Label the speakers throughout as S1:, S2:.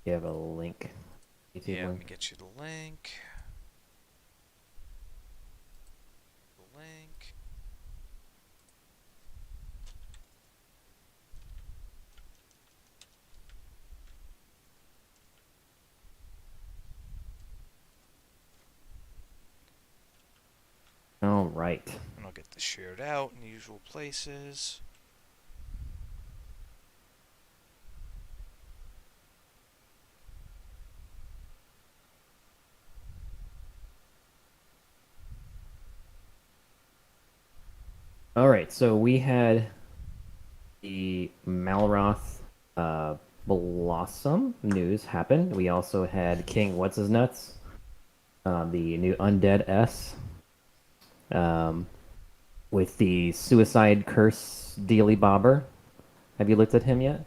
S1: You have a link. YouTube
S2: Yeah, let me
S1: link.
S2: get you the link. The link.
S1: All right.
S2: And I'll get this shared out in the usual places.
S1: All right. So we had the Malroth uh, Blossom news happen. We also had King What's His Nuts, the new Undead S, um, with the Suicide Curse Dealy Bobber. Have you looked at him yet?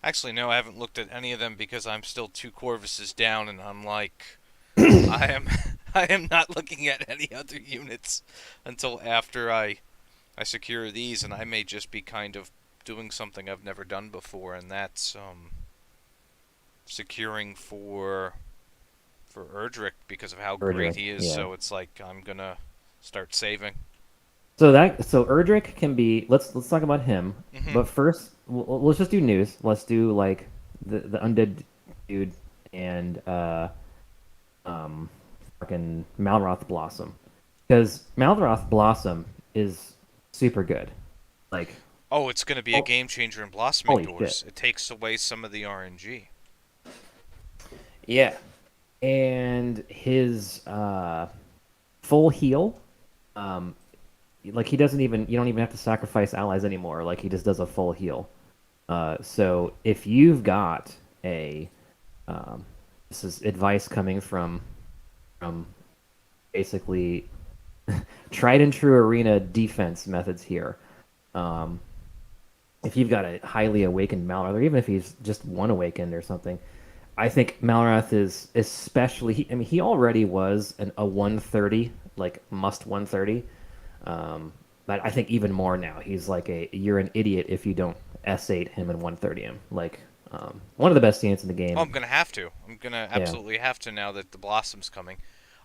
S2: Actually, no, I haven't looked at any of them because I'm still two Corvuses down, and I'm like, I am, I am not looking at any other units until after I secure these, and I may just be kind of doing something I've never done before, and that's securing for Erdrick because of how great
S1: Erdrick,
S2: he is.
S1: yeah.
S2: So it's like I'm gonna start saving.
S1: So Erdrick can be. Let's talk about him.
S2: Hmm.
S1: But first, let's just do news. Let's do like the undead dude and um fucking Malroth Blossom, because Malroth Blossom is super good. Like,
S2: Oh, it's gonna be a
S1: oh,
S2: game changer in blossoming
S1: holy shit.
S2: doors. It takes away some of the RNG.
S1: Yeah. And his full heal, um, like he doesn't even you don't even have to sacrifice allies anymore. Like he just does a full heal. So if you've got a um, this is advice coming from basically tried and true arena defense methods here. Um, if you've got a highly awakened Malrath, or even if he's just one awakened or something, I think Malrath is especially. I mean, he already was a 130, like must 130. Um, but I think even more now. He's like you're an idiot if you don't S8 him and 130 him. Like one of the best units in the
S2: Oh,
S1: game.
S2: I'm gonna have to. I'm gonna
S1: Yeah,
S2: absolutely have to now that the blossom's coming.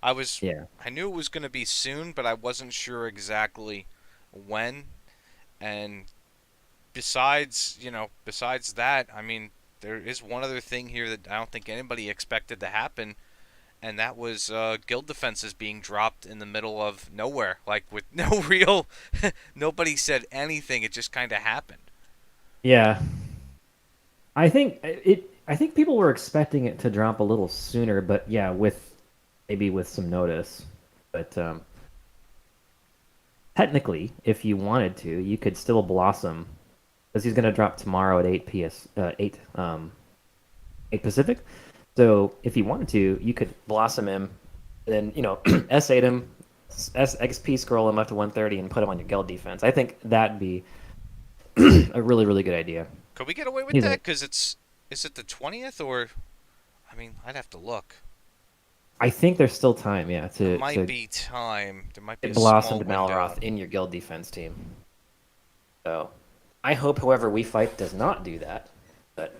S2: I was,
S1: yeah.
S2: I knew it was gonna be soon, but I wasn't sure exactly when. And besides that, I mean, there is one other thing here that I don't think anybody expected to happen, and that was guild defenses being dropped in the middle of nowhere, like with no real. Nobody said anything. It just kind of happened.
S1: Yeah, I think it. I think people were expecting it to drop a little sooner, but yeah, with maybe with some notice. But technically, if you wanted to, you could still blossom because he's going to drop tomorrow at 8 Pacific. So if you wanted to, you could blossom him, and then S8 him, XP scroll him up to 130, and put him on your guild defense. I think that'd be a really really good idea.
S2: Could we get away with
S1: He's a
S2: that? Cause is it the 20th or? I mean, I'd have to look.
S1: I think there's still time, yeah,
S2: There
S1: to
S2: might be time. There might be
S1: get
S2: a
S1: Blossom
S2: small
S1: to
S2: window.
S1: Malroth in your guild defense team. So I hope whoever we fight does not do that, but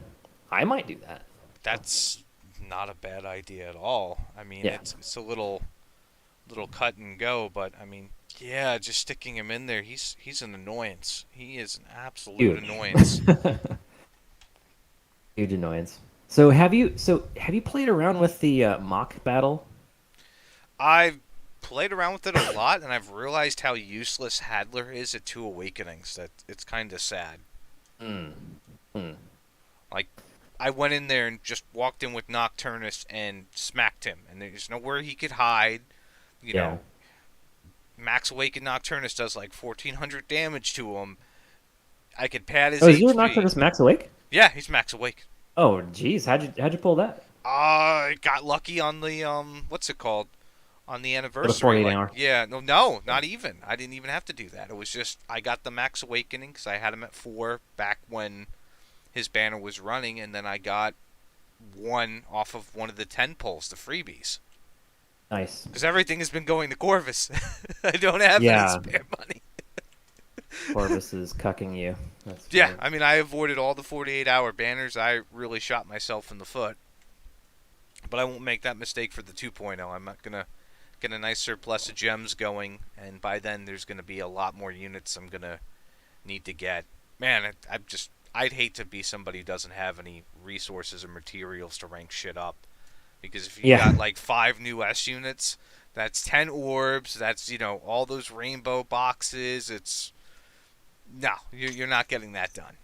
S1: I might do that.
S2: That's not a bad idea at all. I mean,
S1: Yeah,
S2: it's a little cut and go, but I mean, yeah, just sticking him in there, he's an annoyance. He is an absolute
S1: huge,
S2: annoyance.
S1: huge annoyance. So have you played around with the mock battle?
S2: I've played around with it a lot, and I've realized how useless Hadler is at Two Awakenings. That it's kind of sad.
S1: Hmm. Hmm.
S2: Like, I went in there and just walked in with Nocturnus and smacked him, and there's nowhere he could hide. You
S1: Yeah.
S2: know, Max Awakened Nocturnus does like 1400 damage to him. I could pad his
S1: Oh, is your
S2: HP.
S1: Nocturnus max awake?
S2: Yeah, he's Max Awake.
S1: Oh, geez, how'd you pull that?
S2: I got lucky on the what's it called? On the
S1: For the
S2: anniversary.
S1: 48
S2: Like,
S1: hour.
S2: yeah, no,
S1: Yeah.
S2: not even. I didn't even have to do that. It was just I got the Max Awakening because I had him at 4 back when his banner was running, and then I got one off of one of the 10 pulls, the freebies.
S1: Nice.
S2: Because everything has been going to Corvus. I don't have any
S1: Yeah,
S2: spare money.
S1: Corvus is cucking you. That's
S2: Yeah,
S1: funny.
S2: I mean, I avoided all the 48-hour banners. I really shot myself in the foot. But I won't make that mistake for the 2.0. I'm not gonna get a nice surplus of gems going, and by then there's gonna be a lot more units I'm gonna need to get. Man, I'd hate to be somebody who doesn't have any resources or materials to rank shit up. Because if you got
S1: Yeah.
S2: like 5 new S units, that's 10 orbs, that's, all those rainbow boxes. No, you're not getting that done.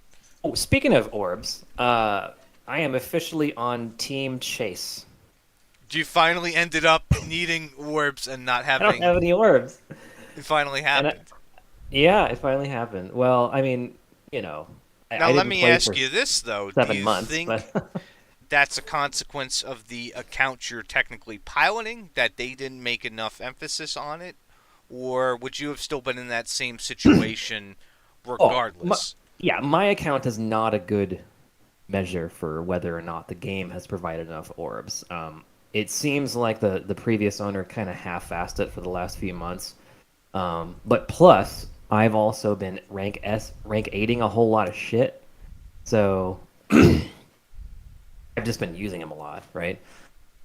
S1: Oh, speaking of orbs, I am officially on Team Chase.
S2: You finally ended up needing orbs and not
S1: I don't
S2: having.
S1: have any orbs,
S2: It finally
S1: and
S2: happened.
S1: yeah, it finally happened. Well, I mean, you know,
S2: Now,
S1: I
S2: let
S1: didn't
S2: me
S1: play
S2: ask
S1: for
S2: you this, though. Do
S1: 7 months,
S2: think
S1: but
S2: that's a consequence of the account you're technically piloting, that they didn't make enough emphasis on it? Or would you have still been in that same situation
S1: oh,
S2: regardless?
S1: yeah, my account is not a good measure for whether or not the game has provided enough orbs. It seems like the previous owner kind of half-assed it for the last few months. But plus, I've also been rank 8ing a whole lot of shit. So I've just been using them a lot, right?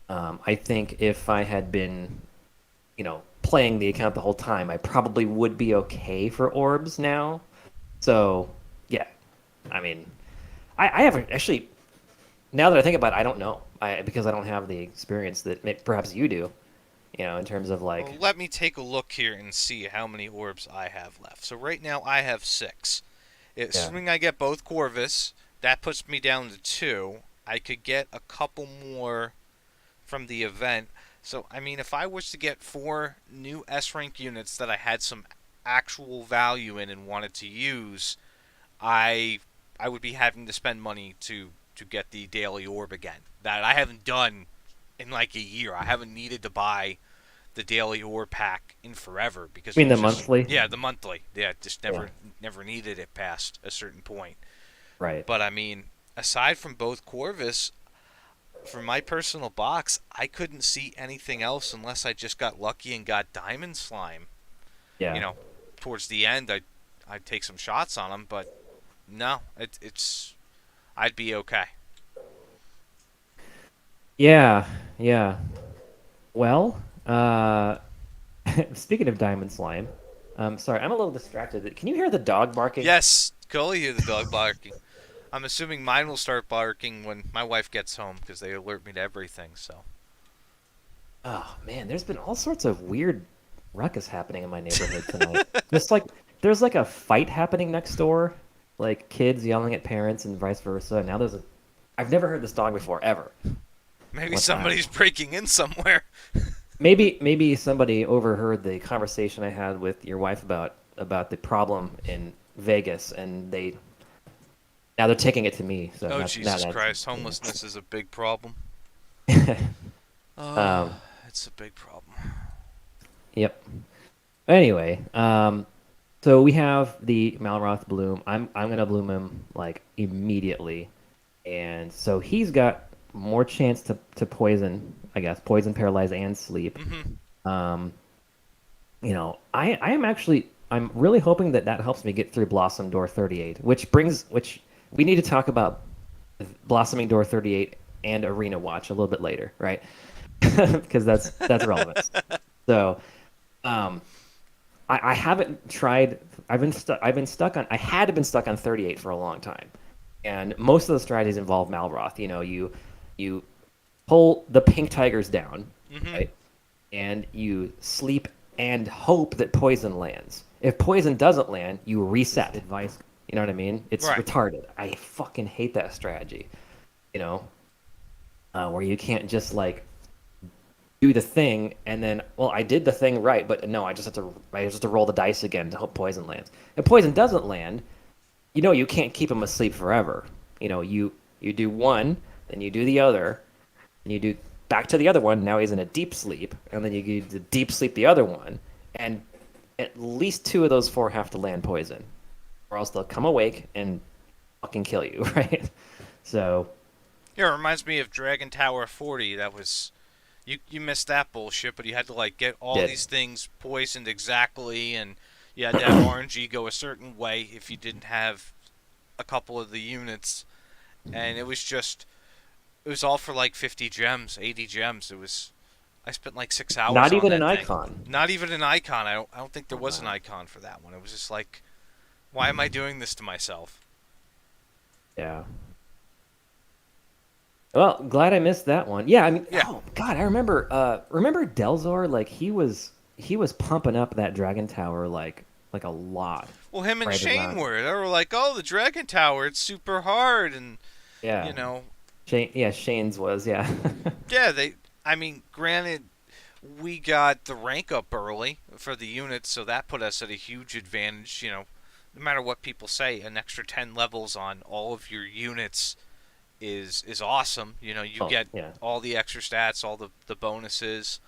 S1: I think if I had been, playing the account the whole time, I probably would be okay for orbs now. So yeah, I mean, I haven't actually. Now that I think about it, I don't know. Because I don't have the experience that perhaps you do. In terms of
S2: Well,
S1: like,
S2: let me take a look here and see how many orbs I have left. So right now I have 6.
S1: yeah,
S2: Assuming I get both Corvus, that puts me down to 2. I could get a couple more from the event. So, I mean, if I was to get 4 new S rank units that I had some actual value in and wanted to use, I I would be having to spend money to get the daily orb again. That I haven't done in like a year. I haven't needed to buy the daily orb pack in forever because
S1: I
S2: it
S1: mean
S2: was
S1: the
S2: just,
S1: monthly.
S2: yeah, the monthly. Yeah, just
S1: Yeah,
S2: never needed it past a certain point.
S1: right.
S2: But I mean, aside from both Corvus, for my personal box, I couldn't see anything else unless I just got lucky and got Diamond Slime. You
S1: Yeah,
S2: know, towards the end, I'd take some shots on him, but no, it's I'd be okay.
S1: yeah, yeah. Well, speaking of diamond slime, sorry, I'm a little distracted. Can you hear the dog barking?
S2: Yes, Cully, hear the dog barking. I'm assuming mine will start barking when my wife gets home because they alert me to everything. So.
S1: Oh man, there's been all sorts of weird ruckus happening in my neighborhood tonight. Just like there's like a fight happening next door, like kids yelling at parents and vice versa. Now there's a I've never heard this dog before ever.
S2: Maybe
S1: What's that?
S2: somebody's breaking in somewhere.
S1: Maybe somebody overheard the conversation I had with your wife about the problem in Vegas, and now they're taking it to me. So
S2: Oh,
S1: now
S2: Jesus
S1: that's
S2: Christ. Homelessness is a big problem.
S1: yeah.
S2: Oh, it's a big problem.
S1: Yep. Anyway, so we have the Malroth bloom. I'm gonna bloom him like immediately, and so he's got more chance to poison, I guess, poison, paralyze, and sleep.
S2: Mm-hmm.
S1: Um, I am actually I'm really hoping that that helps me get through Blossom Door 38, which we need to talk about Blossoming Door 38 and Arena Watch a little bit later, right? Because that's relevant. So, um, I haven't tried. I've been stuck on. I had been stuck on 38 for a long time, and most of the strategies involve Malroth. You pull the pink tigers down,
S2: Mm-hmm.
S1: right? And you sleep and hope that poison lands. If poison doesn't land, you reset. Advice. You know what I mean? It's
S2: Right.
S1: retarded. I fucking hate that strategy. You know, where you can't just like do the thing and then, well, I did the thing right, but no, I just have to roll the dice again to hope poison lands. If poison doesn't land, you can't keep him asleep forever. You do one, then you do the other, and you do back to the other one. Now he's in a deep sleep, and then you do the deep sleep the other one, and at least two of those four have to land poison, or else they'll come awake and fucking kill you, right? So
S2: Yeah, it reminds me of Dragon Tower 40. That was you missed that bullshit, but you had to like get all
S1: did
S2: these things poisoned exactly, and you had to have RNG go a certain way if you didn't have a couple of the units, and it was just It was all for like 50 gems, 80 gems. I spent like 6 hours
S1: Not
S2: on
S1: even an
S2: that thing.
S1: icon.
S2: Not even an icon. I don't think there
S1: Oh,
S2: was an
S1: wow.
S2: icon for that one. It was just like, why am I doing this to myself?
S1: Yeah. Well, glad I missed that one. Yeah, I mean,
S2: Yeah.
S1: oh God, I remember Delzor, like he was pumping up that Dragon Tower like a lot
S2: Well, him and
S1: right
S2: Shane
S1: around.
S2: were. They were like, oh, the Dragon Tower, it's super hard, and you
S1: Yeah.
S2: know,
S1: Shane's was, yeah.
S2: yeah, they. I mean, granted, we got the rank up early for the units, so that put us at a huge advantage. No matter what people say, an extra 10 levels on all of your units is awesome. You
S1: Oh,
S2: get
S1: yeah.
S2: all the extra stats, all the bonuses.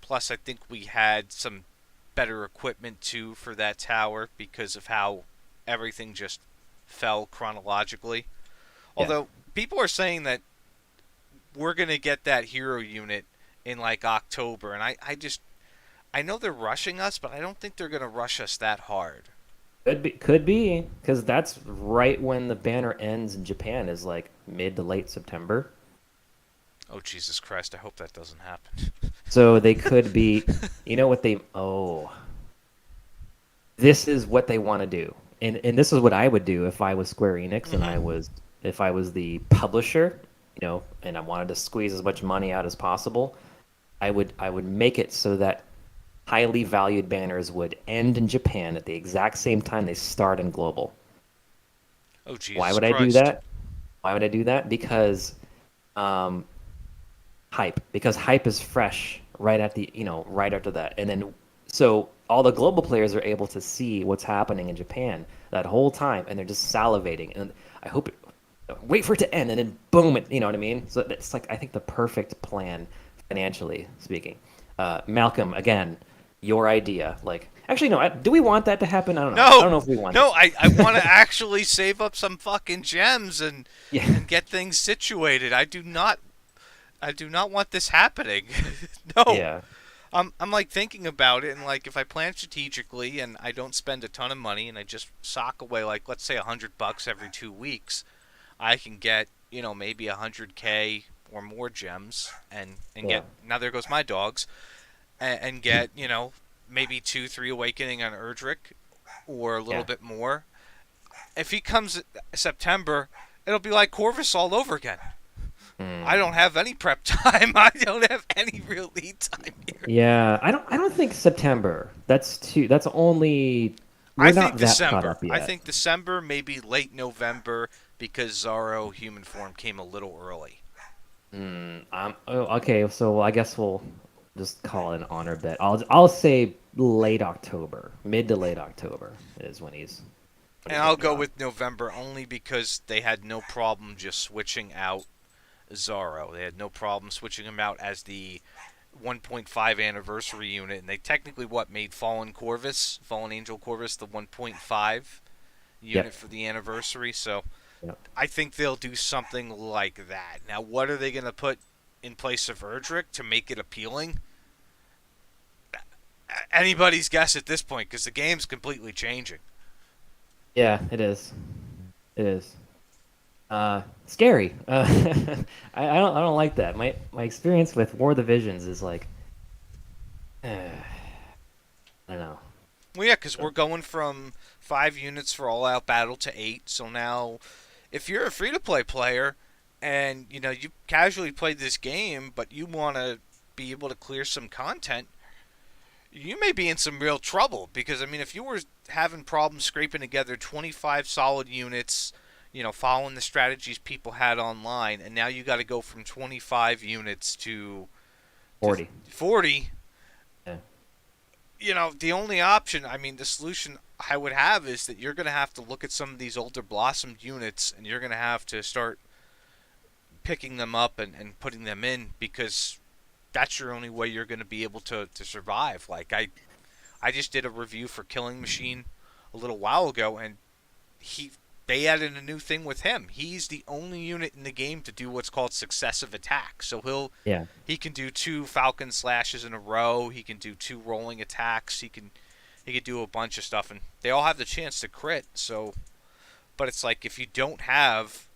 S2: Plus, I think we had some better equipment too for that tower because of how everything just fell chronologically.
S1: Yeah.
S2: Although people are saying that we're gonna get that hero unit in like October, and I know they're rushing us, but I don't think they're gonna rush us that hard.
S1: Could be, because that's right when the banner ends in Japan is like mid to late September.
S2: Oh Jesus Christ! I hope that doesn't happen.
S1: So they could be, you know what they, oh, this is what they want to do. And this is what I would do if I was Square Enix and
S2: Mm-hmm.
S1: if I was the publisher, and I wanted to squeeze as much money out as possible. I would make it so that highly valued banners would end in Japan at the exact same time they start in global.
S2: Oh
S1: Why
S2: Jesus
S1: would I do
S2: Christ!
S1: that? Why would I do that? Um, because hype is fresh right after that, and then so all the global players are able to see what's happening in Japan that whole time, and they're just salivating. And I hope wait for it to end, and then boom, you know what I mean? So it's like I think the perfect plan financially speaking. Malcolm, again, your idea. Like, actually, no. Do we want that to happen? I don't know. I
S2: No,
S1: don't know if we want
S2: no,
S1: it.
S2: I want to actually save up some fucking gems
S1: Yeah,
S2: and get things situated. I do not want this happening. No.
S1: yeah,
S2: I'm like thinking about it, and like if I plan strategically and I don't spend a ton of money and I just sock away like let's say $100 every 2 weeks, I can get maybe 100K or more gems and
S1: yeah,
S2: get now there goes my dogs and get maybe 2 3 awakening on Erdrick or a little
S1: yeah.
S2: bit more. If he comes September, it'll be like Corvus all over again. I
S1: Hmm.
S2: don't have any prep time. I don't have any real lead time here.
S1: Yeah, I don't think September. That's only
S2: I
S1: we're
S2: think
S1: not that caught
S2: December.
S1: up
S2: I
S1: yet.
S2: think December, maybe late November, because Zaro human form came a little early.
S1: Okay, so I guess we'll just call it an honor bet. I'll say late October, mid to late October is when
S2: And
S1: he's
S2: I'll
S1: gonna
S2: go
S1: drop.
S2: with November only because they had no problem just switching out Zaro. They had no problem switching him out as the 1.5 anniversary unit, and they technically made Fallen Angel Corvus, the 1.5 unit
S1: Yep.
S2: for the anniversary. So
S1: Yep.
S2: I think they'll do something like that. Now, what are they going to put in place of Erdrick to make it appealing? Anybody's guess at this point because the game's completely changing.
S1: Yeah, it is. It is. Scary. I don't like that. My experience with War of the Visions is like, I don't know.
S2: Well, yeah, because we're going from 5 units for all out battle to 8. So now, if you're a free to play player and you casually played this game, but you want to be able to clear some content, you may be in some real trouble because I mean, if you were having problems scraping together 25 solid units, following the strategies people had online, and now you got to go from 25 units to
S1: 40.
S2: 40.
S1: Yeah.
S2: The only option, I mean, the solution I would have is that you're going to have to look at some of these older blossomed units and you're going to have to start picking them up and putting them in because that's your only way you're going to be able to survive. Like I just did a review for Killing Machine a little while ago, and he they added a new thing with him. He's the only unit in the game to do what's called successive attacks. So
S1: Yeah.
S2: he can do 2 Falcon Slashes in a row. He can do 2 rolling attacks. He can do a bunch of stuff, and they all have the chance to crit. So, but it's like if you don't have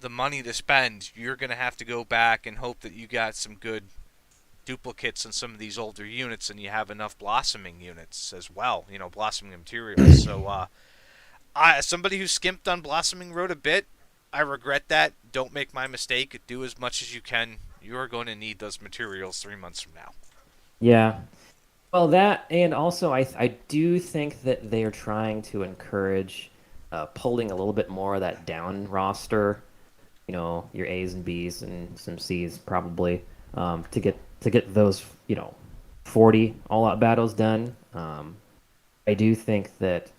S2: the money to spend, you're going to have to go back and hope that you got some good duplicates in some of these older units and you have enough blossoming units as well, blossoming materials. So, as somebody who skimped on blossoming road a bit, I regret that. Don't make my mistake. Do as much as you can. You are going to need those materials 3 months from now.
S1: Yeah. Well, that and also I do think that they are trying to encourage pulling a little bit more of that down roster, your A's and B's and some C's probably to get those 40 all out battles done. I do think that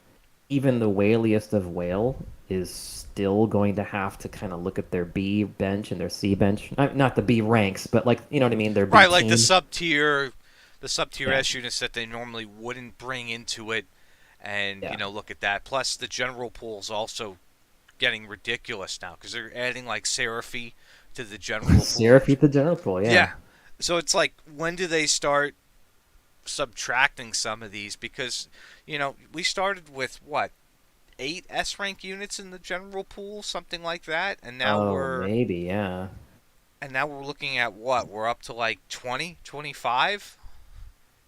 S1: even the whaliest of whale is still going to have to kind of look at their B bench and their C bench. Not the B ranks, but like you know what I mean, their B
S2: Right, like
S1: team.
S2: the sub tier
S1: Yeah,
S2: S units that they normally wouldn't bring into it, and
S1: yeah.
S2: look at that. Plus, the general pool is also getting ridiculous now because they're adding like Seraphy to the general pool.
S1: Seraphite the general pool, yeah.
S2: Yeah, so it's like when do they start subtracting some of these? Because we started with what 8 S rank units in the general pool, something like that,
S1: Oh, maybe, yeah.
S2: and now we're looking at what we're up to like 20, 25.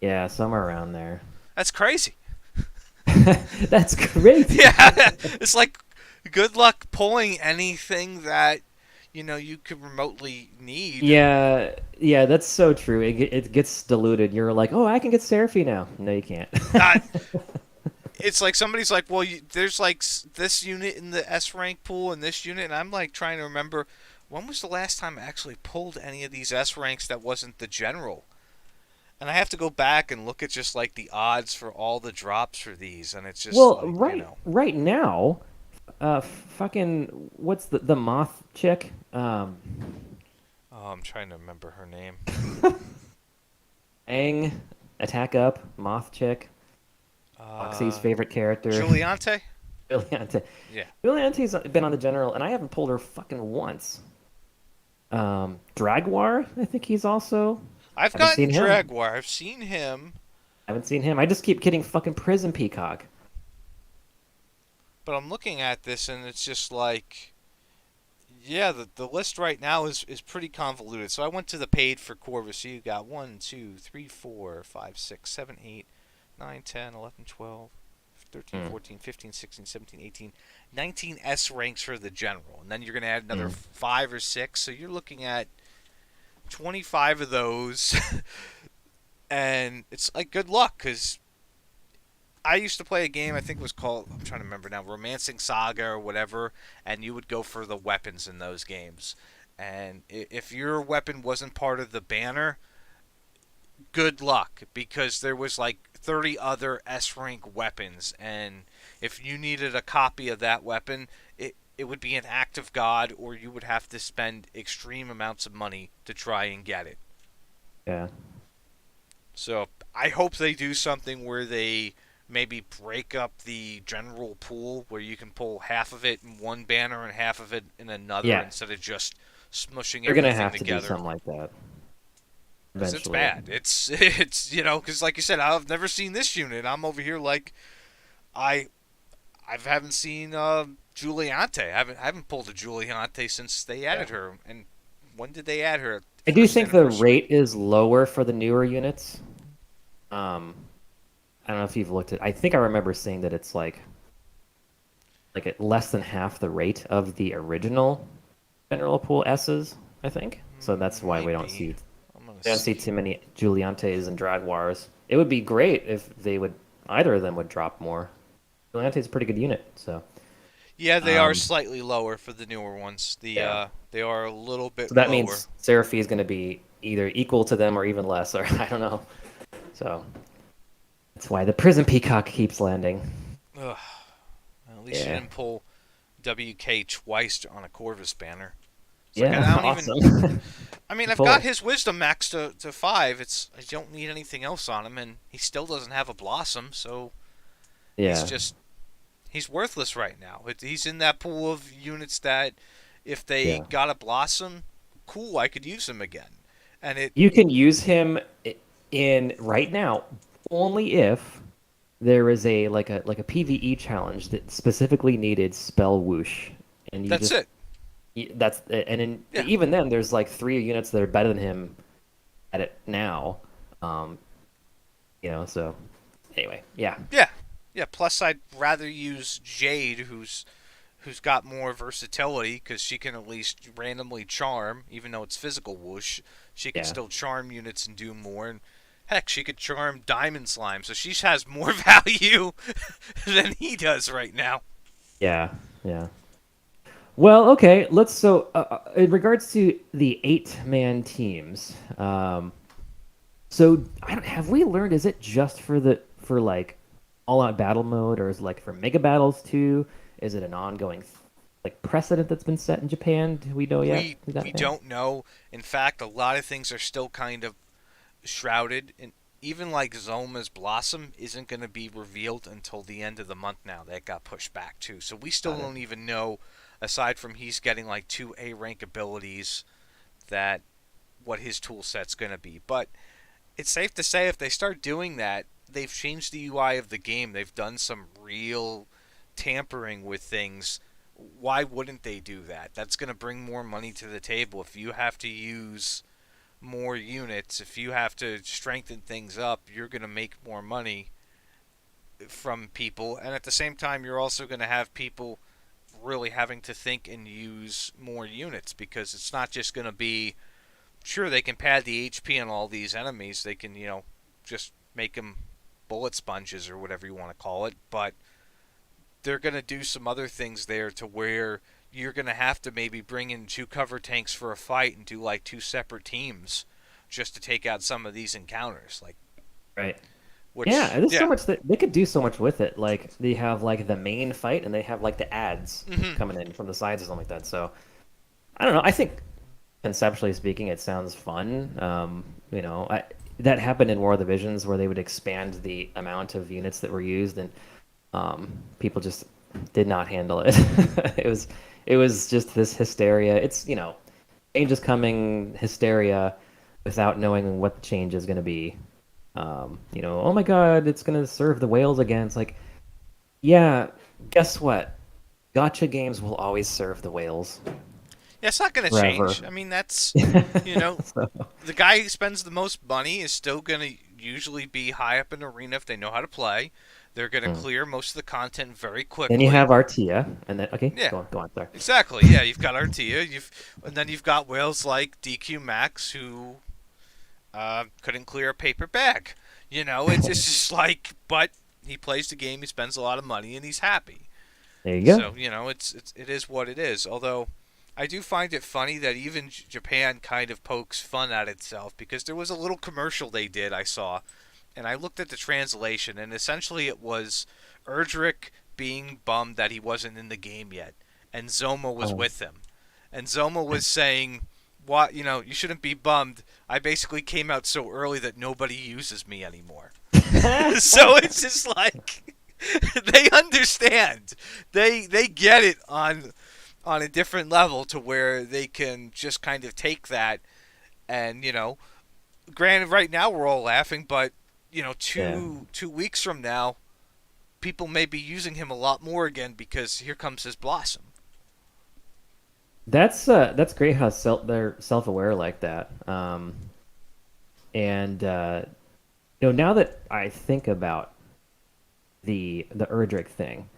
S1: Yeah, somewhere around there.
S2: That's crazy.
S1: That's crazy.
S2: Yeah, it's like good luck pulling anything that you could remotely need.
S1: Yeah, yeah, that's so true. It gets diluted. You're like, oh, I can get Seraphite now. No, you can't.
S2: Uh, it's like somebody's like, well, there's like this unit in the S rank pool and this unit, and I'm like trying to remember when was the last time I actually pulled any of these S ranks that wasn't the general. And I have to go back and look at just like the odds for all the drops for these, and it's just
S1: Well,
S2: like
S1: right now, fucking what's the moth chick?
S2: Oh, I'm trying to remember her name.
S1: Aang, attack up, moth chick, Foxy's
S2: Uh,
S1: favorite character.
S2: Giuliante.
S1: Brilliante.
S2: Yeah,
S1: Brilliante's been on the general, and I haven't pulled her fucking once. Dragwar, I think he's also.
S2: I've
S1: Haven't
S2: gotten
S1: seen him.
S2: Jaguar. I've seen him,
S1: Haven't seen him. I just keep getting fucking Prison Peacock.
S2: but I'm looking at this and it's just like, yeah, the list right now is pretty convoluted. So I went to the paid for Corvus. So you got 1, 2, 3, 4, 5, 6, 7, 8, 9, 10, 11, 12, 13,
S1: Mm,
S2: 14, 15, 16, 17, 18, 19 S ranks for the general. And then you're going to add another
S1: mm.
S2: 5 or 6. So you're looking at 25 of those. And it's like good luck because I used to play a game I think it was called I'm trying to remember now Romancing Saga or whatever, and you would go for the weapons in those games. And if your weapon wasn't part of the banner, good luck because there was like 30 other S rank weapons, and if you needed a copy of that weapon, it would be an act of God, or you would have to spend extreme amounts of money to try and get it.
S1: Yeah.
S2: So I hope they do something where they maybe break up the general pool where you can pull half of it in one banner and half of it in another
S1: Yeah.
S2: instead of just smushing
S1: They're gonna
S2: everything
S1: have to do
S2: together.
S1: something like that
S2: Because it's
S1: eventually.
S2: bad. It's because like you said, I've never seen this unit. I'm over here like I I haven't seen Giuliante. I haven't pulled a Giuliante since they
S1: Yeah.
S2: added her. And when did they add her?
S1: I do
S2: First
S1: think the
S2: anniversary.
S1: rate is lower for the newer units. Um, I don't know if you've looked at. I think I remember seeing that it's like at less than half the rate of the original General Pool S's. I think so. That's why
S2: Might be. I'm gonna
S1: we don't see
S2: see.
S1: too many Giuliantes and Jaguars. It would be great if they would either of them would drop more. Giuliante's a pretty good unit, so
S2: Yeah, they are
S1: um,
S2: slightly lower for the newer ones.
S1: yeah.
S2: They are a little
S1: So
S2: bit
S1: that
S2: lower.
S1: means Seraphi is going to be either equal to them or even less, or I don't know. So that's why the Prison Peacock keeps landing.
S2: Ugh. At least you
S1: Yeah.
S2: didn't pull WK twice on a Corvus banner. It's like
S1: Yeah,
S2: I don't even.
S1: awesome.
S2: I mean, I've got
S1: Pull.
S2: his wisdom max to 5. I don't need anything else on him, and he still doesn't have a blossom, so he's
S1: Yeah.
S2: just he's worthless right now. He's in that pool of units that if they
S1: Yeah.
S2: got a blossom, cool, I could use him again. And it
S1: You can use him in right now only if there is a PvE challenge that specifically needed spell whoosh, and you
S2: that's
S1: just
S2: it.
S1: That's and
S2: Yeah,
S1: even then, there's like three units that are better than him at it now. Um, so anyway, yeah,
S2: yeah, yeah. Plus, I'd rather use Jade, who's got more versatility because she can at least randomly charm, even though it's physical whoosh. She can
S1: yeah,
S2: still charm units and do more. And heck, she could charm Diamond Slime, so she has more value than he does right now.
S1: yeah, yeah. Well, okay, in regards to the eight-man teams, so I don't have we learned is it just for like all-out battle mode, or is it like for mega battles too? Is it an ongoing like precedent that's been set in Japan? Do we know yet?
S2: We
S1: Is that
S2: we
S1: thing?
S2: don't know. In fact, a lot of things are still kind of shrouded, and even like Zoma's Blossom isn't going to be revealed until the end of the month now. That got pushed back too. So we still
S1: Got it.
S2: don't even know, aside from he's getting like two A rank abilities, that what his tool set's going to be. But it's safe to say if they start doing that, they've changed the UI of the game. They've done some real tampering with things. Why wouldn't they do that? That's going to bring more money to the table. If you have to use more units, if you have to strengthen things up, you're going to make more money from people. And at the same time, you're also going to have people really having to think and use more units because it's not just going to be sure they can pad the HP on all these enemies. They can, just make them bullet sponges or whatever you want to call it, but they're going to do some other things there to where you're going to have to maybe bring in two cover tanks for a fight and do like two separate teams just to take out some of these encounters, like,
S1: Right. Yeah,
S2: which,
S1: there's so
S2: yeah.
S1: much that they could do so much with it. Like they have like the main fight and they have like the ads
S2: Hmm.
S1: coming in from the sides or something like that. So I don't know. I think conceptually speaking, it sounds fun. That happened in War of the Visions where they would expand the amount of units that were used, and people just did not handle it. it was it was just this hysteria. It's change is coming hysteria without knowing what the change is going to be. Oh my God, it's going to serve the whales again. It's like, yeah, guess what? Gotcha games will always serve the whales
S2: Yeah, it's not going to
S1: forever.
S2: change. I mean, that's, you know,
S1: So,
S2: the guy who spends the most money is still going to usually be high up in the arena if they know how to play. They're going to
S1: mm.
S2: clear most of the content very
S1: Then you
S2: quickly.
S1: have Artia, and then okay,
S2: Yeah,
S1: go on, sorry.
S2: exactly. Yeah, you've got Artia, and then you've got whales like DQ Max who couldn't clear a paper bag. It's just like, but he plays the game, he spends a lot of money, and he's happy.
S1: There you go.
S2: So it is what it is. Although I do find it funny that even Japan kind of pokes fun at itself because there was a little commercial they did I saw, and I looked at the translation, and essentially it was Erdrick being bummed that he wasn't in the game yet, and Zoma was
S1: Oh.
S2: with him, and Zoma was saying, "What you shouldn't be bummed. I basically came out so early that nobody uses me anymore." So it's just like they understand. They get it on a different level to where they can just kind of take that and granted right now we're all laughing, but
S1: Yeah.
S2: two weeks from now people may be using him a lot more again because here comes his blossom.
S1: That's great how they're self-aware like that. And now that I think about the Erdrick thing,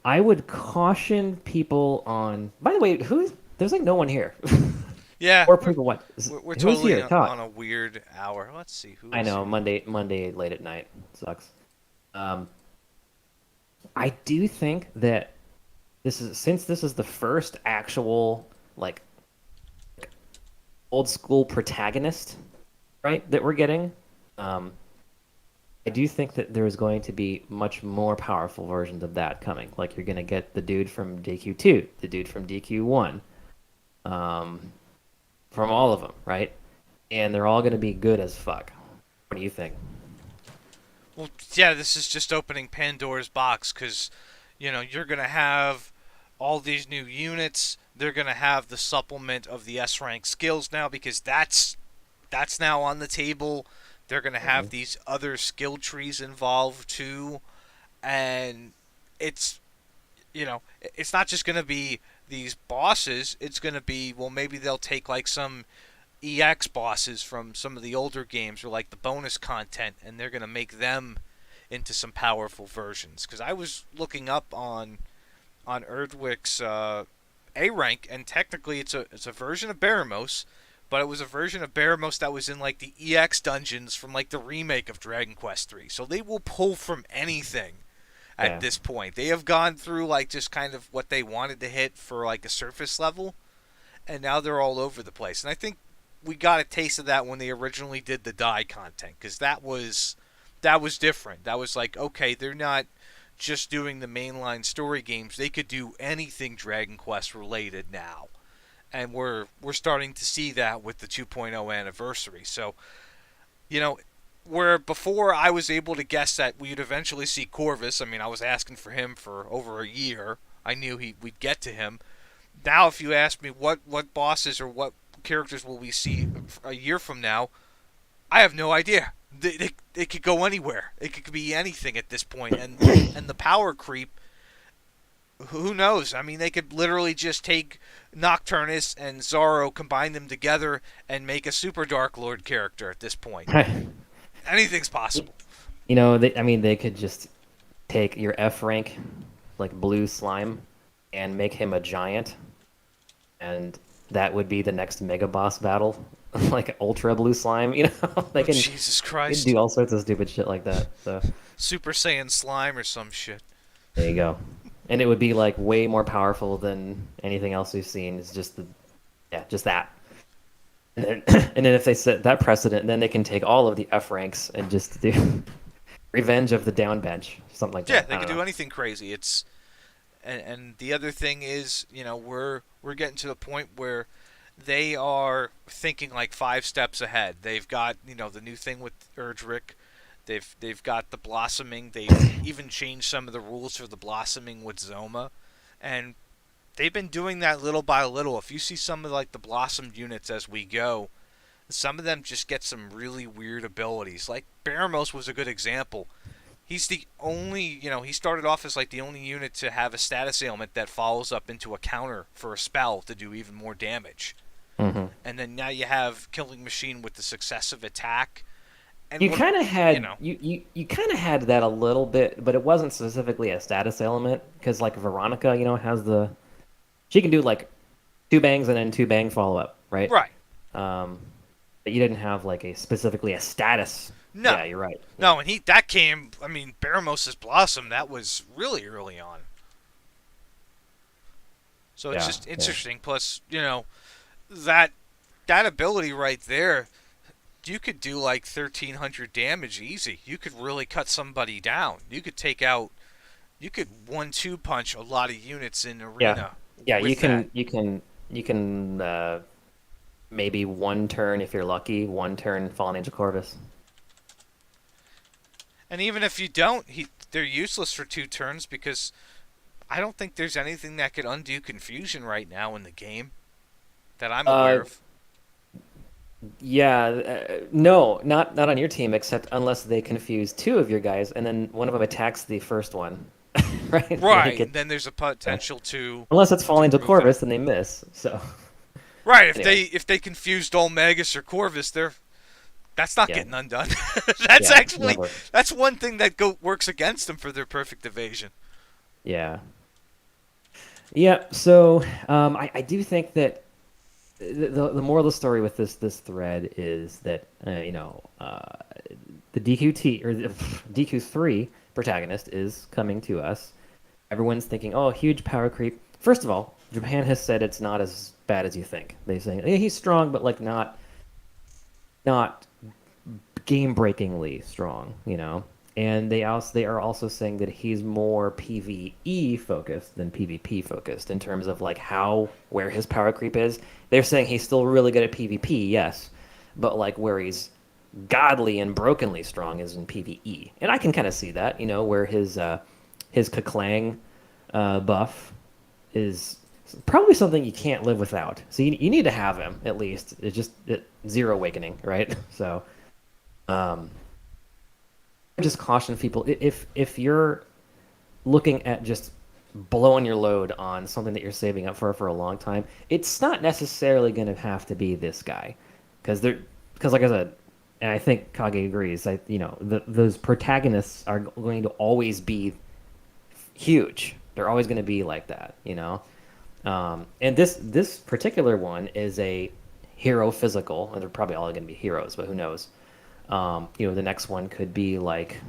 S1: I would caution people on. By the way, there's like no one here,
S2: Yeah,
S1: or people what?
S2: we're
S1: Who's
S2: totally
S1: here? Talk.
S2: on a weird hour. Let's see who
S1: I
S2: is
S1: know
S2: here.
S1: Monday late at night sucks. Um, I do think that this is the first actual like old school protagonist, right, that we're getting. Um, I do think that there is going to be much more powerful versions of that coming. Like you're going to get the dude from DQ2, the dude from DQ1, um, from all of them, right? And they're all going to be good as fuck. What do you think?
S2: Well, yeah, this is just opening Pandora's box because, you're going to have all these new units. They're going to have the supplement of the S rank skills now because that's now on the table. They're going to have
S1: Mhm.
S2: these other skill trees involved too, and it's it's not just going to be these bosses. It's going to be, well, maybe they'll take like some EX bosses from some of the older games or like the bonus content, and they're going to make them into some powerful versions. Because I was looking up on Erdwick's A rank, and technically it's a version of Baramos, but it was a version of Baramos that was in like the EX dungeons from like the remake of Dragon Quest III. So they will pull from anything at
S1: Yeah.
S2: this point. They have gone through like just kind of what they wanted to hit for like a surface level, and now they're all over the place. And I think we got a taste of that when they originally did the die content, because that was different. That was like, okay, they're not just doing the mainline story games. They could do anything Dragon Quest related now, and we're starting to see that with the 2.0 anniversary. So you know, where before I was able to guess that we'd eventually see Corvus. I mean, I was asking for him for over a year. I knew we'd get to him. Now, if you ask me what bosses or what characters will we see a year from now, I have no idea. It could go anywhere. It could be anything at this point, and the power creep. Who knows? I mean, they could literally just take Nocturnus and Zoro, combine them together, and make a Super Dark Lord character at this point. Anything's possible.
S1: I mean, they could just take your F rank, like blue slime, and make him a giant, and that would be the next mega boss battle, like ultra blue slime. They
S2: Oh,
S1: can,
S2: Jesus
S1: they can
S2: Christ.
S1: do all sorts of stupid shit like that. So
S2: Super Saiyan slime or some shit.
S1: there you go. And it would be like way more powerful than anything else we've seen. It's just just that. And then, and then if they set that precedent, then they can take all of the F ranks and just do Revenge of the Down Bench, something like
S2: Yeah,
S1: that.
S2: they
S1: I
S2: could
S1: don't
S2: do
S1: know.
S2: anything crazy. And the other thing is, we're getting to the point where they are thinking like 5 steps ahead. They've got, the new thing with Erdrick. They've got the blossoming. They've even changed some of the rules for the blossoming with Zoma, and they've been doing that little by little. If you see some of like the blossomed units as we go, some of them just get some really weird abilities. Like Baramos was a good example. He's the only, he started off as like the only unit to have a status ailment that follows up into a counter for a spell to do even more damage.
S1: Hmm.
S2: And then now you have Killing Machine with the successive attack. And
S1: You
S2: what,
S1: kind of
S2: you
S1: had
S2: know,
S1: you kind of had that a little bit, but it wasn't specifically a status element because like Veronica, has she can do like two bangs and then two bang follow up, right?
S2: right.
S1: Um, but you didn't have like a specifically a status.
S2: No.
S1: Yeah, you're right. Yeah,
S2: No, and that came, I mean, Baramos's Blossom, that was really early on. So it's
S1: yeah,
S2: just
S1: yeah.
S2: interesting. Plus, that that ability right there, you could do like 1,300 damage easy. You could really cut somebody down. You could 1-2 punch a lot of units in
S1: Yeah.
S2: arena
S1: Yeah,
S2: with that.
S1: you can maybe one turn if you're lucky, one turn Fallen Angel Corvus.
S2: And even if you don't, they're useless for 2 turns because I don't think there's anything that could undo confusion right now in the game that I'm aware
S1: Uh
S2: of.
S1: yeah, no, not on your team except unless they confuse two of your guys and then one of them attacks the first one. Right? And they
S2: Right,
S1: get
S2: and then there's a
S1: yeah.
S2: potential to
S1: Unless it's
S2: to
S1: Fallen Angel
S2: remove that.
S1: Corvus, then they miss. So
S2: Right, if
S1: anyway,
S2: they confused Olmegus or Corvus, that's not
S1: yeah,
S2: getting undone. that's
S1: yeah,
S2: actually
S1: never.
S2: that's one thing that works against them for their perfect evasion.
S1: Yeah. Yeah, so I do think that the moral of the story with this thread is that the DQT or the DQ3 protagonist is coming to us. Everyone's thinking, oh, huge power creep. First of all, Japan has said it's not as bad as you think. They say yeah, he's strong, but like not game breakingly strong, And they are also saying that he's more PvE focused than PvP focused in terms of like where his power creep is. They're saying he's still really good at PvP, yes, but like where he's godly and brokenly strong is in PvE. And I can kind of see that, where his Kaklang buff is probably something you can't live without. So you need to have him at least. Zero awakening, right? So um, just caution people if you're looking at just blowing your load on something that you're saving up for a long time, it's not necessarily going to have to be this guy, because like I said, and I think Kage agrees. Those protagonists are going to always be huge. They're always going to be like that, you know. And this particular one is a hero physical, and they're probably all going to be heroes, but who knows? The next one could be like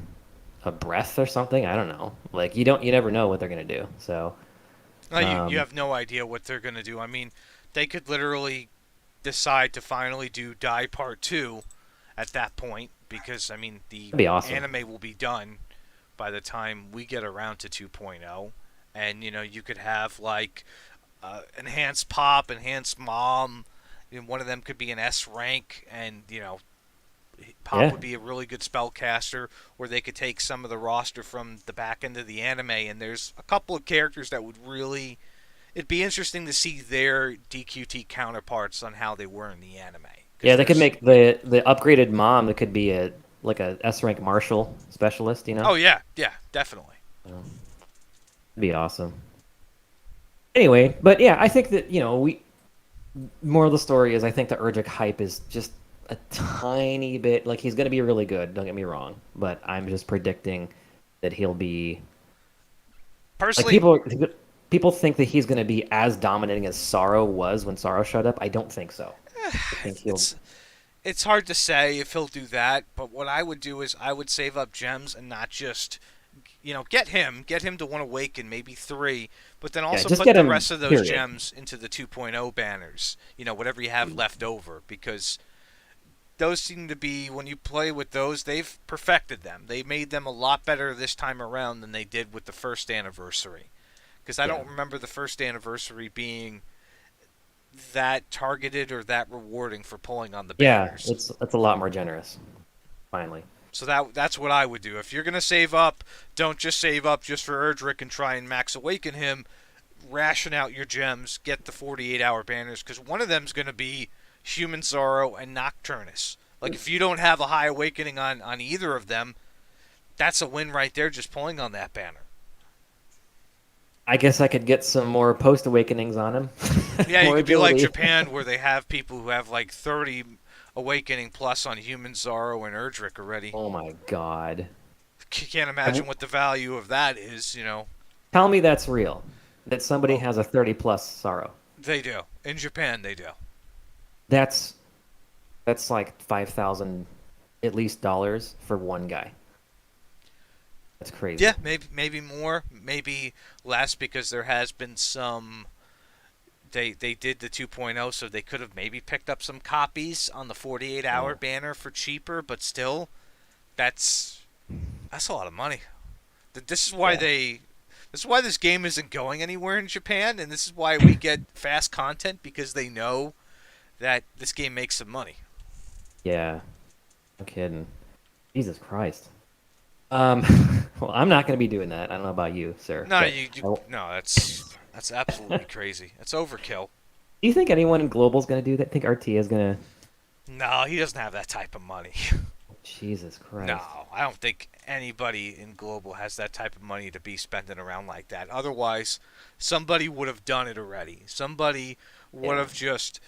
S1: a breath or something. I don't know. Like you never know what they're gonna do. So
S2: No, you
S1: um,
S2: have no idea what they're gonna do. I mean, they could literally decide to finally do Die Part 2 at that point because I mean the
S1: that'd be awesome.
S2: anime will be done by the time we get around to 2.0, and you could have like enhanced pop, enhanced mom. One of them could be an S rank, and Pop
S1: Yeah,
S2: would be a really good spellcaster, or they could take some of the roster from the back end of the anime. And there's a couple of characters that would really. It'd be interesting to see their DQT counterparts on how they were in the anime. Because
S1: yeah. They could
S2: there's.
S1: make the upgraded mom. That could be a S rank martial specialist. You know,
S2: Oh, yeah, yeah, definitely.
S1: that'd be awesome. Anyway, but yeah, I think that we moral of the story is I think the Urgic hype is just a tiny bit like he's gonna be really good. Don't get me wrong, but I'm just predicting that he'll be like
S2: Personally,
S1: people think that he's going to be as dominating as Sorrow was when Sorrow showed up. I don't think so. I think he'll.
S2: it's it's hard to say if he'll do that, but what I would do is I would save up gems and not just get him to one awaken, maybe three, but then
S1: Yeah,
S2: also
S1: just
S2: put
S1: get
S2: the
S1: him.
S2: rest of those
S1: Period.
S2: gems into the 2.0 banners. Whatever you have left over, because those seem to be when you play with those, they've perfected them. They made them a lot better this time around than they did with the first anniversary. Because I
S1: Yeah,
S2: don't remember the first anniversary being that targeted or that rewarding for pulling on the
S1: yeah.
S2: banners.
S1: It's a lot more generous. Finally.
S2: So that's what I would do. If you're gonna save up, don't just save up just for Erdrick and try and max awaken him. Ration out your gems, get the 48-hour banners, because one of them's gonna be Human Sorrow and Nocturnus. Like if you don't have a high awakening on either of them, that's a win right there just pulling on that banner.
S1: I guess I could get some more post awakenings on him.
S2: Yeah, you
S1: More
S2: could be like
S1: agility.
S2: Japan where they have people who have like 30 awakening plus on Human Sorrow and Erdrick already.
S1: Oh my god.
S2: Can't
S1: Have-
S2: imagine what the value of that is.
S1: Tell me that's real. That somebody
S2: Oh,
S1: has a 30 plus Sorrow.
S2: they do. In Japan, they do.
S1: That's that's like 5,000 at least dollars for one guy. That's crazy.
S2: Yeah, maybe more, maybe less because there has been some. They did the 2.0, so they could have maybe picked up some copies on the 48-hour
S1: Yeah.
S2: banner for cheaper, but still, that's that's a lot of money. This is why
S1: Yeah.
S2: they. This is why this game isn't going anywhere in Japan, and this is why we get fast content because they know that this game makes some money.
S1: Yeah. No kidding. Jesus Christ. Um, well, I'm not going to be doing that. I don't know about you, sir,
S2: No,
S1: but
S2: no, that's absolutely crazy. That's overkill.
S1: do you think anyone in global is going to do that? Think RT is going to?
S2: No, he doesn't have that type of money.
S1: Jesus
S2: No,
S1: Christ.
S2: I don't think anybody in global has that type of money to be spending around like that. Otherwise, somebody would have done it already. Somebody would
S1: Yeah.
S2: have just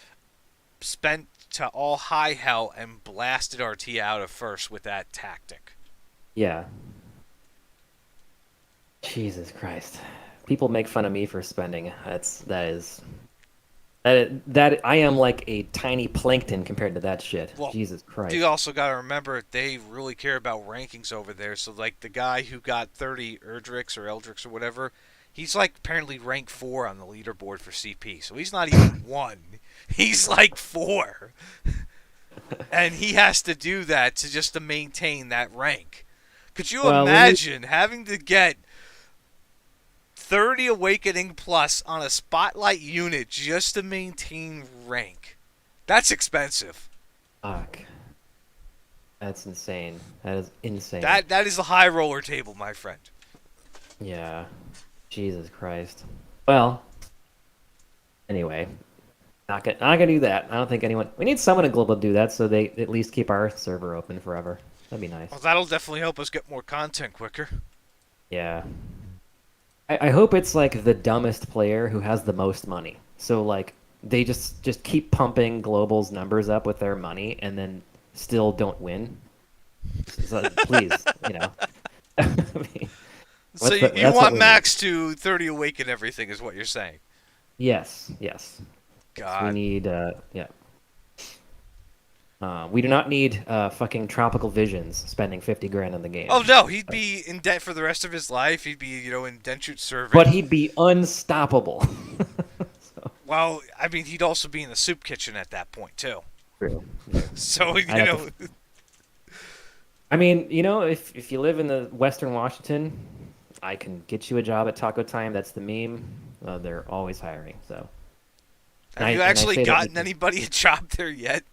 S2: spent to all high hell and blasted RT out of first with that tactic.
S1: Yeah. Jesus Christ. People make fun of me for spending. That I am like a tiny plankton compared to that shit.
S2: Well,
S1: Jesus
S2: you
S1: Christ.
S2: also got to remember they really care about rankings over there. So, like the guy who got 30 Erdricks or Eldricks or whatever, he's like apparently rank 4 on the leaderboard for CP. So he's not even 1. He's like 4. And he has to do that to maintain that rank. Could you
S1: Well,
S2: imagine having to get 30 awakening plus on a spotlight unit just to maintain rank? That's expensive.
S1: fuck. That's insane. That is insane.
S2: That is a high roller table, my friend.
S1: Yeah. Jesus Christ. Well, anyway, not gonna do that. I don't think anyone. We need someone in global to do that, so they at least keep our server open forever. That'd be nice.
S2: Well, that'll definitely help us get more content quicker.
S1: Yeah. I hope it's like the dumbest player who has the most money. So like they just keep pumping Global's numbers up with their money and then still don't win. So, please, I mean,
S2: So you
S1: that's what
S2: want
S1: we need.
S2: Max to 30 awaken everything, is what you're saying?
S1: Yes, yes. Yes, we
S2: God.
S1: need yeah. We do not need fucking tropical visions spending 50 grand on the
S2: Oh
S1: game.
S2: no, he'd be in debt for the rest of his life. He'd be, indentured
S1: But
S2: servant.
S1: he'd be unstoppable. So,
S2: Well, I mean, he'd also be in the soup kitchen at that point too.
S1: true. Yeah.
S2: So
S1: I'd have to I mean, if you live in the Western Washington, I can get you a job at Taco Time. That's the meme. They're always hiring. So,
S2: have you
S1: and I
S2: actually
S1: say that
S2: gotten
S1: because
S2: anybody a job there yet?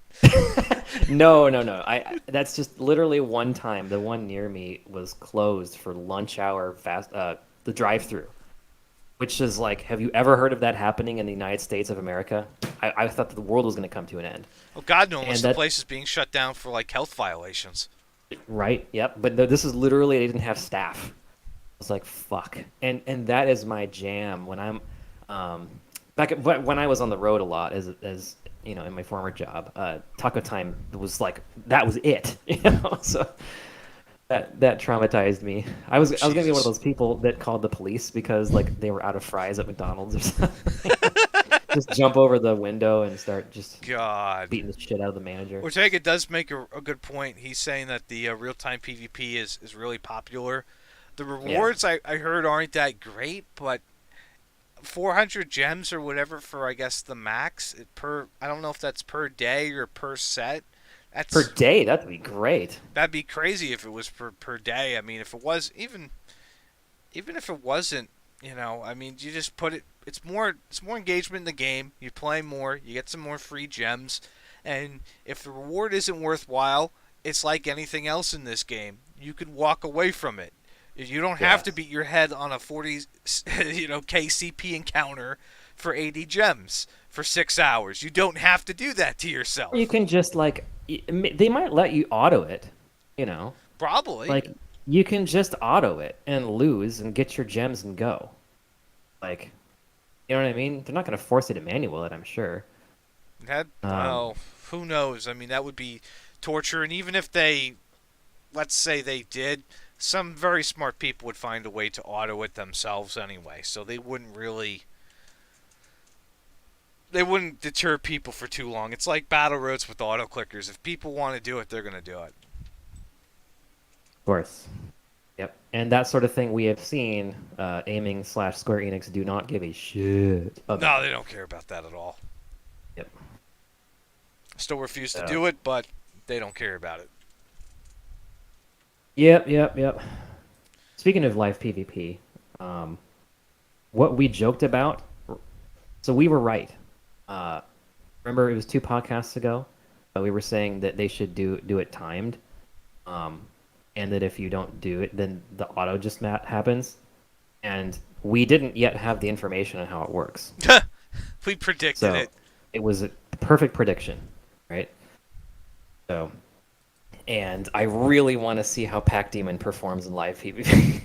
S1: no, no, no. That's just literally one time. The one near me was closed for lunch hour the drive-through, which is like, have you ever heard of that happening in the United States of America? I thought that the world was going to come to an end,
S2: Oh God, no! Unless
S1: and
S2: the
S1: that
S2: place is being shut down for like health violations.
S1: right, yep. But this is literally they didn't have staff. I was like, fuck. And that is my jam when I'm um when I was on the road a lot as in my former job, Taco Time was like that was it. So that traumatized me. I was gonna be one of
S2: Jesus.
S1: those people that called the police because like they were out of fries at McDonald's or something. Just jump over the window and start just
S2: God.
S1: beating the shit out of the manager.
S2: Ortega does make a good point. He's saying that the real-time PvP is really popular. The
S1: Yeah.
S2: rewards I heard aren't that great, but 400 gems or whatever for, I guess, the max per. I don't know if that's per day or per set.
S1: Per
S2: That's
S1: day, that'd be great.
S2: That'd be crazy if it was per day. I mean, if it was even if it wasn't, I mean, you just put it. It's more engagement in the game. You play more, you get some more free gems, and if the reward isn't worthwhile, it's like anything else in this game. You could walk away from it. You don't have to
S1: Yes.
S2: beat your head on a 40 KCP encounter for 80 gems for 6 hours. You don't have to do that to
S1: Or you
S2: yourself.
S1: can just like they might let you auto it, you know.
S2: Probably.
S1: Like you can just auto it and lose and get your gems and go. Like, you know what I mean? They're not going to force you to manual it, I'm sure.
S2: That
S1: Um,
S2: well, who knows? I mean, that would be torture. And even if they, let's say they did, some very smart people would find a way to auto it themselves anyway. So they wouldn't deter people for too long. It's like battle roads with auto clickers. If people want to do it, they're gonna do it.
S1: of course. Yep. And that sort of thing we have seen aiming slash Square Enix do not give a shit
S2: No,
S1: about.
S2: they don't care about that at all.
S1: Yep.
S2: Still refuse to
S1: So,
S2: do it, but they don't care about it.
S1: yep, yep, yep. Speaking of live PvP, um, what we joked about, so we were right. Uh, remember, it was two podcasts ago. We were saying that they should do it timed, um, and that if you don't do it, then the auto just happens. And we didn't yet have the information on how it works.
S2: We predicted
S1: So
S2: it.
S1: it was a perfect prediction, right? So, and I really want to see how Pac Demon performs in live PvP.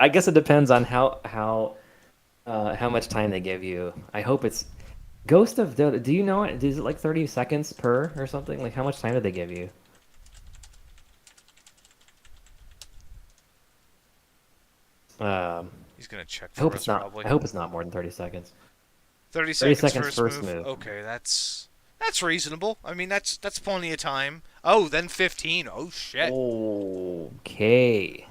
S1: I guess it depends on how much time they give you. I hope it's Ghost of Dota. Do you know it? Is it like 30 seconds per or something? Like how much time did they give you? Um,
S2: He's gonna check
S1: I hope
S2: for
S1: it's
S2: us
S1: not.
S2: probably.
S1: I hope it's not more than 30 seconds.
S2: 30
S1: 30
S2: seconds
S1: seconds
S2: first
S1: first
S2: move.
S1: move.
S2: Okay, that's reasonable. I mean, that's plenty of time. Oh, then 15. Oh shit.
S1: Okay.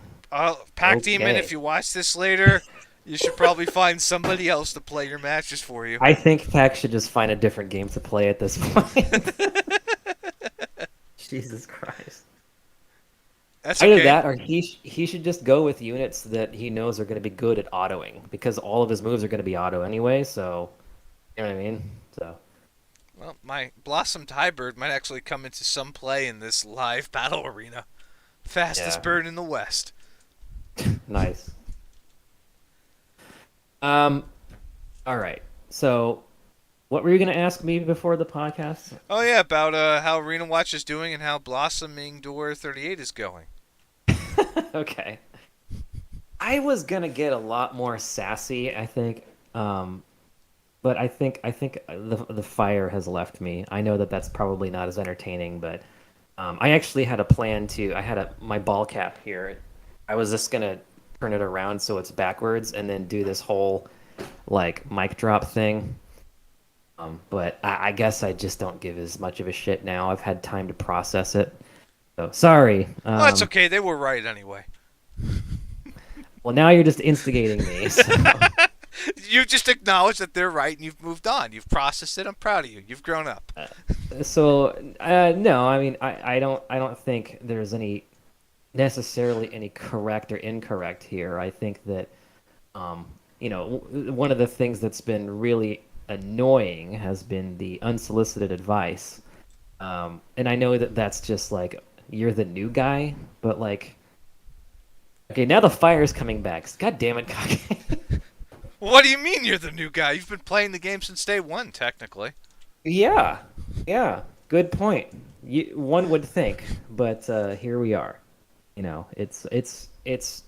S2: Pack Demon, if
S1: Okay.
S2: you watch this later, you should probably find somebody else to play your matches for you.
S1: I think Pac should just find a different game to play at this point. Jesus Christ.
S2: That's
S1: Either
S2: okay.
S1: that or he should just go with units that he knows are going to be good at autoing because all of his moves are going to be auto anyway, so you know what I mean? So,
S2: Well, my Blossomed Highbird might actually come into some play in this live battle arena. Fastest
S1: yeah.
S2: bird in the West.
S1: Nice. Um all right. So, what were you going to ask me before the podcast?
S2: Oh yeah, about how Arena Watch is doing and how Blossoming Door 38 is going.
S1: Okay. I was gonna get a lot more sassy, I think. Um, but I think the fire has left me. I know that that's probably not as entertaining, but I actually had a plan to. I had my ball cap here. I was just gonna turn it around so it's backwards and then do this whole like mic drop thing. But I guess I just don't give as much of a shit now. I've had time to process it. So sorry.
S2: Well, that's okay. They were right anyway.
S1: Well, now you're just instigating me. So.
S2: You just acknowledged that they're right and you've moved on. You've processed it. I'm proud of you. You've grown up.
S1: No, I mean I don't think there's any necessarily any correct or incorrect here. I think that one of the things that's been really annoying has been the unsolicited advice. And I know that that's just like you're the new guy, but like okay, now the fire's coming back. God damn it, Kage.
S2: What do you mean you're the new guy? You've been playing the game since day one, technically.
S1: Yeah, yeah, good point. One would think, but here we are. It's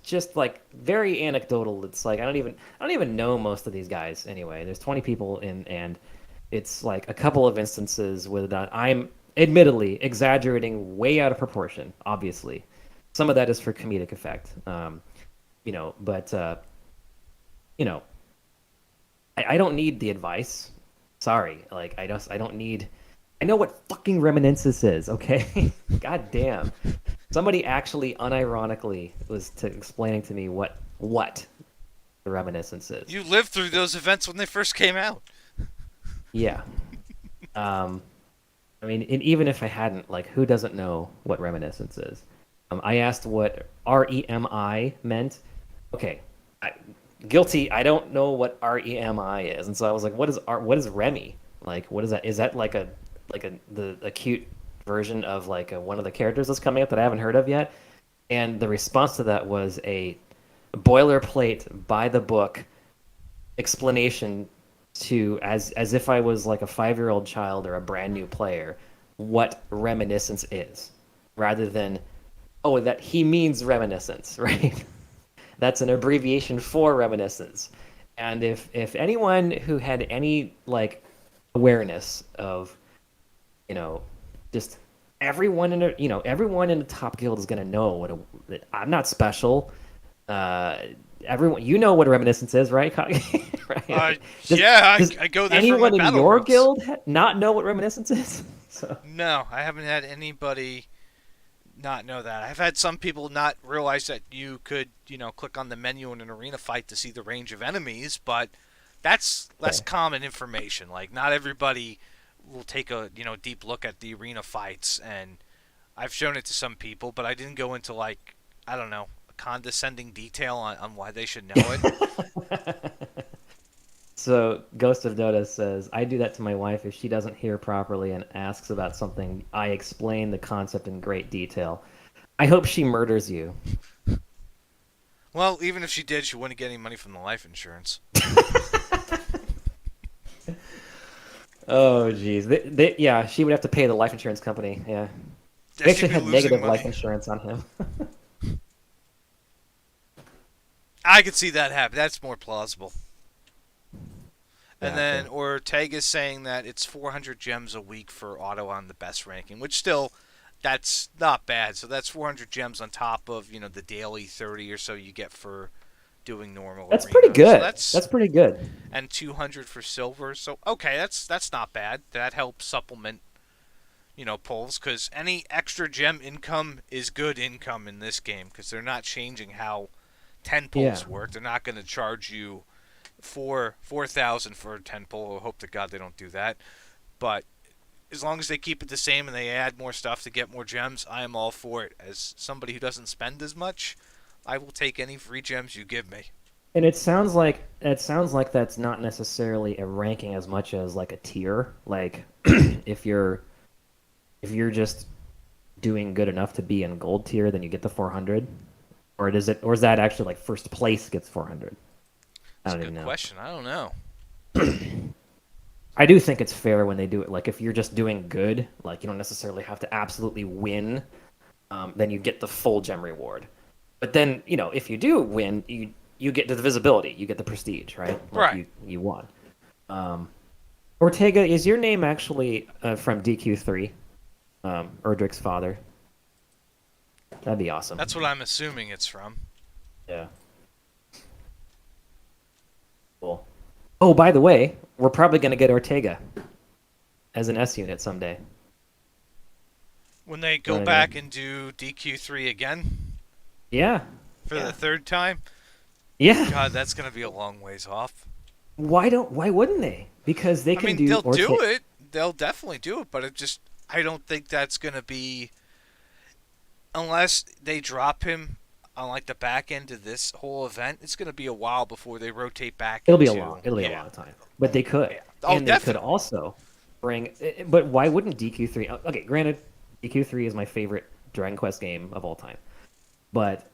S1: just like very anecdotal. It's like I don't even know most of these guys anyway. There's 20 people in, and it's like a couple of instances with I'm admittedly exaggerating way out of proportion. Obviously, some of that is for comedic effect. But you know, I don't need the advice. Sorry, like I don't need. I know what fucking reminiscence is. Okay, god damn. Somebody actually unironically was explaining to me what the reminiscence is.
S2: You lived through those events when they first came out.
S1: Yeah. Um, I mean, and even if I hadn't, like, who doesn't know what reminiscence is? I asked what REMI meant. Okay, guilty. I don't know what REMI is, and so I was like, what is Remy? Like, what is that? Is that like the acute version of like one of the characters that's coming up that I haven't heard of yet? And the response to that was a boilerplate by the book explanation to as if I was like a 5-year-old child or a brand new player what reminiscence is, rather than oh that he means reminiscence, right? That's an abbreviation for reminiscence. And if anyone who had any like awareness of just everyone in the top guild is gonna know that I'm not special. Everyone, you know what a reminiscence is, right? Right?
S2: I go there for my
S1: Anyone in
S2: battle
S1: your
S2: runs.
S1: guild not know what reminiscence is? So
S2: No, I haven't had anybody not know that. I've had some people not realize that you could, click on the menu in an arena fight to see the range of enemies, but that's less
S1: okay.
S2: common information. Like, not everybody will take a, deep look at the arena fights, and I've shown it to some people, but I didn't go into, like, I don't know, a condescending detail on why they should know it.
S1: So Ghost of Dota says, I do that to my wife if she doesn't hear properly and asks about something. I explain the concept in great detail. I hope she murders you.
S2: Well, even if she did, she wouldn't get any money from the life insurance.
S1: Oh, geez. Yeah, she would have to pay the life insurance company. Yeah. They
S2: Yeah, she'd
S1: actually
S2: be
S1: had
S2: losing
S1: negative
S2: money.
S1: life insurance on him.
S2: I could see that happen. That's more plausible. And
S1: Yeah,
S2: then
S1: okay.
S2: Ortega's saying that it's 400 gems a week for auto on the best ranking, which still, that's not bad. So that's 400 gems on top of, the daily 30 or so you get for doing normal
S1: That's
S2: arena.
S1: pretty
S2: So
S1: good.
S2: that's
S1: That's pretty good.
S2: and 200 for silver. So okay, that's not bad. That helps supplement, pulls, because any extra gem income is good income in this game, because they're not changing how 10
S1: Yeah.
S2: pulls work. They're not going to charge you 4,000 for a 10 pull. I hope to God they don't do that. But as long as they keep it the same and they add more stuff to get more gems, I am all for it. As somebody who doesn't spend as much, I will take any free gems you give me.
S1: And it sounds like that's not necessarily a ranking as much as like a tier. Like if you're if you're just doing good enough to be in gold tier, then you get the 400. Or is that actually like first place gets 400? I
S2: It's a
S1: don't even
S2: good
S1: know.
S2: question. I don't know.
S1: I do think it's fair when they do it. Like if you're just doing good, like you don't necessarily have to absolutely win, then you get the full gem reward. But then, if you do win, you get the visibility, you get the prestige, right? Like
S2: Right.
S1: you won. Um, Ortega, is your name actually from DQ3? Erdrick's father. That'd be awesome.
S2: That's what I'm assuming it's from.
S1: Yeah. Cool. Oh, by the way, we're probably gonna get Ortega as an S unit someday.
S2: When they
S1: You
S2: go
S1: know what I
S2: back
S1: mean?
S2: and do DQ3 again
S1: Yeah.
S2: for the
S1: Yeah.
S2: third time,
S1: Yeah.
S2: God, that's gonna be a long ways off.
S1: Why wouldn't they? Because they
S2: I
S1: can
S2: mean,
S1: do
S2: they'll do
S1: Ortega.
S2: it. They'll definitely do it, but I don't think that's gonna be unless they drop him on like the back end of this whole event. It's gonna be a while before they rotate back into
S1: It'll be a
S2: yeah,
S1: long time. But they could.
S2: yeah. Oh,
S1: And they could
S2: definitely.
S1: also but why wouldn't DQ3 Okay, granted, DQ3 is my favorite Dragon Quest game of all time. But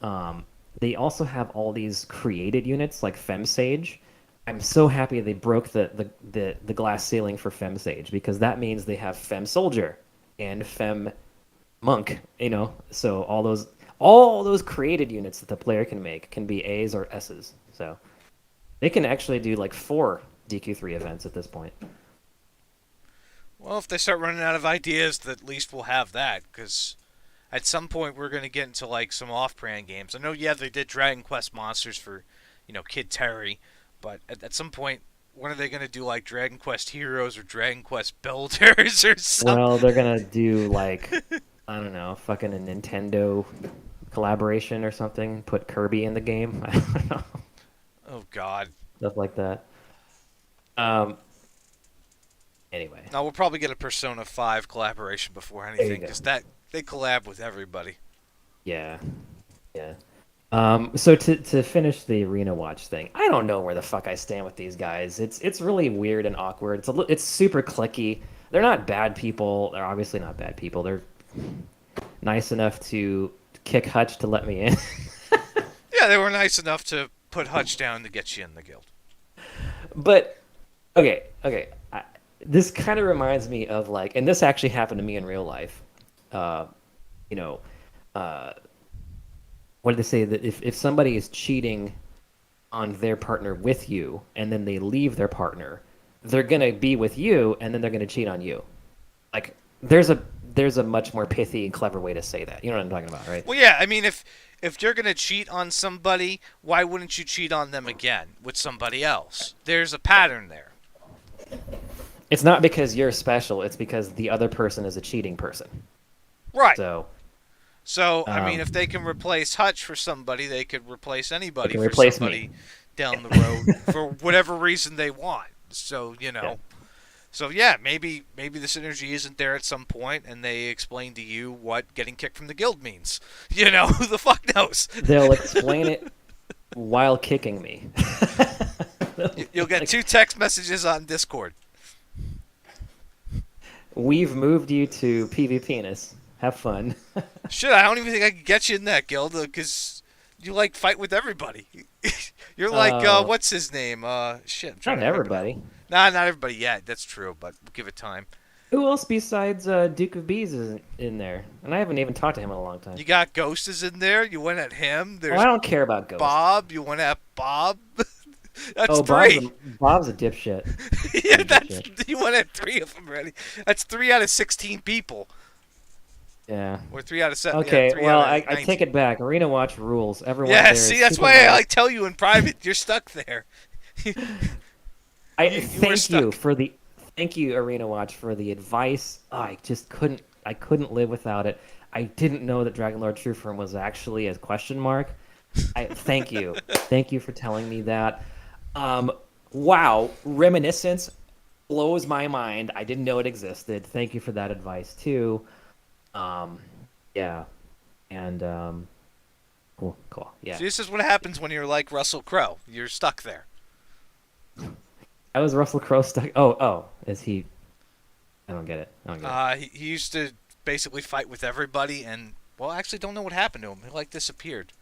S1: they also have all these created units like FemSage. I'm so happy they broke the glass ceiling for FemSage because that means they have Fem Soldier and Fem Monk, So all those created units that the player can make can be A's or S's. So they can actually do like 4 DQ3 events at this point.
S2: Well, if they start running out of ideas, then at least we'll have that. Because at some point we're gonna get into like some off-brand games. I know, yeah, they did Dragon Quest Monsters for, Kid Terry, but at some point, when are they gonna do like Dragon Quest Heroes or Dragon Quest Builders or
S1: Well,
S2: something?
S1: they're gonna do like, I don't know, fucking a Nintendo collaboration or something. Put Kirby in the game. I don't know,
S2: Oh God.
S1: stuff like that. Um. Anyway,
S2: Now we'll probably get a Persona 5 collaboration before
S1: there you
S2: anything,
S1: go.
S2: because that they collab with everybody.
S1: Yeah, yeah. So to finish the Arena Watch thing, I don't know where the fuck I stand with these guys. It's really weird and awkward. It's super clicky. They're not bad people. They're obviously not bad people. They're nice enough to kick Hutch to let me in.
S2: Yeah, they were nice enough to put Hutch down to get you in the guild.
S1: But okay. This kind of reminds me of like, and this actually happened to me in real life. Uh, you know, uh, what did they say that if somebody is cheating on their partner with you and then they leave their partner, they're gonna be with you and then they're gonna cheat on you. Like there's a much more pithy and clever way to say that. You know what I'm talking about, right?
S2: Well, yeah, I mean, if you're gonna cheat on somebody, why wouldn't you cheat on them again with somebody else? There's a pattern there.
S1: It's not because you're special, it's because the other person is a cheating person.
S2: Right.
S1: So
S2: So, I mean, if
S1: um,
S2: they can replace Hutch for somebody, they could replace
S1: they
S2: anybody
S1: can
S2: for
S1: replace me.
S2: somebody down the
S1: Yeah.
S2: road for whatever reason they want. So,
S1: Yeah.
S2: So yeah, maybe the synergy isn't there at some point, and they explain to you what getting kicked from the guild means. Who the fuck knows?
S1: They'll explain it while kicking me.
S2: You'll get
S1: Like,
S2: 2 text messages on Discord.
S1: we've moved you to PvP. Have fun.
S2: Shit, I don't even think I could get you in that guild because you like fight with everybody. You're like
S1: Uh,
S2: what's his name? Shit, I'm trying
S1: Not
S2: to remember now.
S1: everybody.
S2: Nah, not everybody yet. That's true, but we'll give it time.
S1: Who else besides Duke of Bees is in there? And I haven't even talked to him in a long time.
S2: You got Ghost is in there. You went at him.
S1: Oh, I
S2: There's
S1: don't care about Ghost.
S2: Bob. You went at Bob. That's
S1: Oh,
S2: 3.
S1: Bob's a dipshit. He's
S2: Yeah,
S1: a
S2: that's
S1: dipshit.
S2: you went at 3 of them already. That's 3 out of 16 people,
S1: Yeah.
S2: or 3 out of 7. Yeah,
S1: Okay,
S2: 3
S1: well,
S2: out
S1: I
S2: of
S1: take
S2: 19.
S1: it back. Arena Watch rules. Everyone
S2: Yeah,
S1: there
S2: see,
S1: is
S2: that's
S1: super
S2: why I
S1: nice.
S2: like tell you in private. You're stuck there.
S1: I
S2: You were stuck.
S1: thank you, Arena Watch, for the advice. Oh, I couldn't live without it. I didn't know that Dragon Lord True Form was actually a question mark. Thank you for telling me that. Um, wow, reminiscence blows my mind. I didn't know it existed. Thank you for that advice too. Um, yeah, and cool. Yeah,
S2: See, this is what happens when you're like Russell Crowe. You're stuck there.
S1: I was Russell Crowe stuck. Oh, is he? I don't get it. I don't get it.
S2: He used to basically fight with everybody, and well, I actually don't know what happened to him. He like disappeared.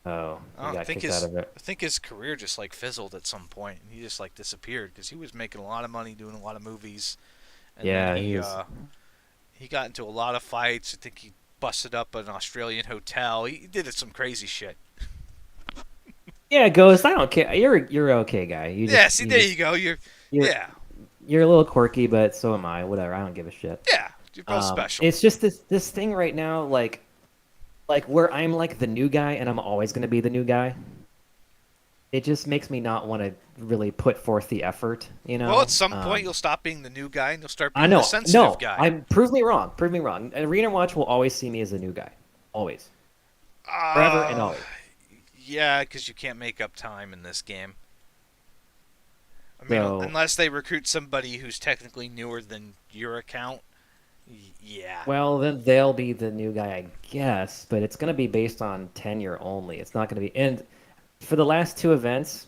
S1: Oh,
S2: I
S1: he
S2: don't
S1: got
S2: think
S1: kicked out
S2: his
S1: of it.
S2: I think his career just like fizzled at some point, and he just like disappeared because he was making a lot of money doing a lot of movies, and then
S1: Yeah, he was.
S2: he got into a lot of fights. I think he busted up an Australian hotel. He did some crazy shit.
S1: Yeah, Ghost. I don't care. You're okay, guy.
S2: Yeah, see, there you go.
S1: You're
S2: Yeah,
S1: you're a little quirky, but so am I. Whatever. I don't give a shit.
S2: yeah. You're both special.
S1: It's just this thing right now, like where I'm like the new guy, and I'm always gonna be the new guy. It just makes me not want to really put forth the effort, you
S2: Well,
S1: know.
S2: at some point you'll stop being the new guy and you'll start
S1: I
S2: being the
S1: know.
S2: sensitive
S1: No,
S2: guy.
S1: I'm prove me wrong. Prove me wrong. Arena Watch will always see me as a new guy, always, forever and
S2: Uh,
S1: always.
S2: yeah, because you can't make up time in this game. I mean,
S1: So,
S2: unless they recruit somebody who's technically newer than your account. Yeah.
S1: well, then they'll be the new guy, I guess. But it's gonna be based on tenure only. It's not gonna be. And for the last two events,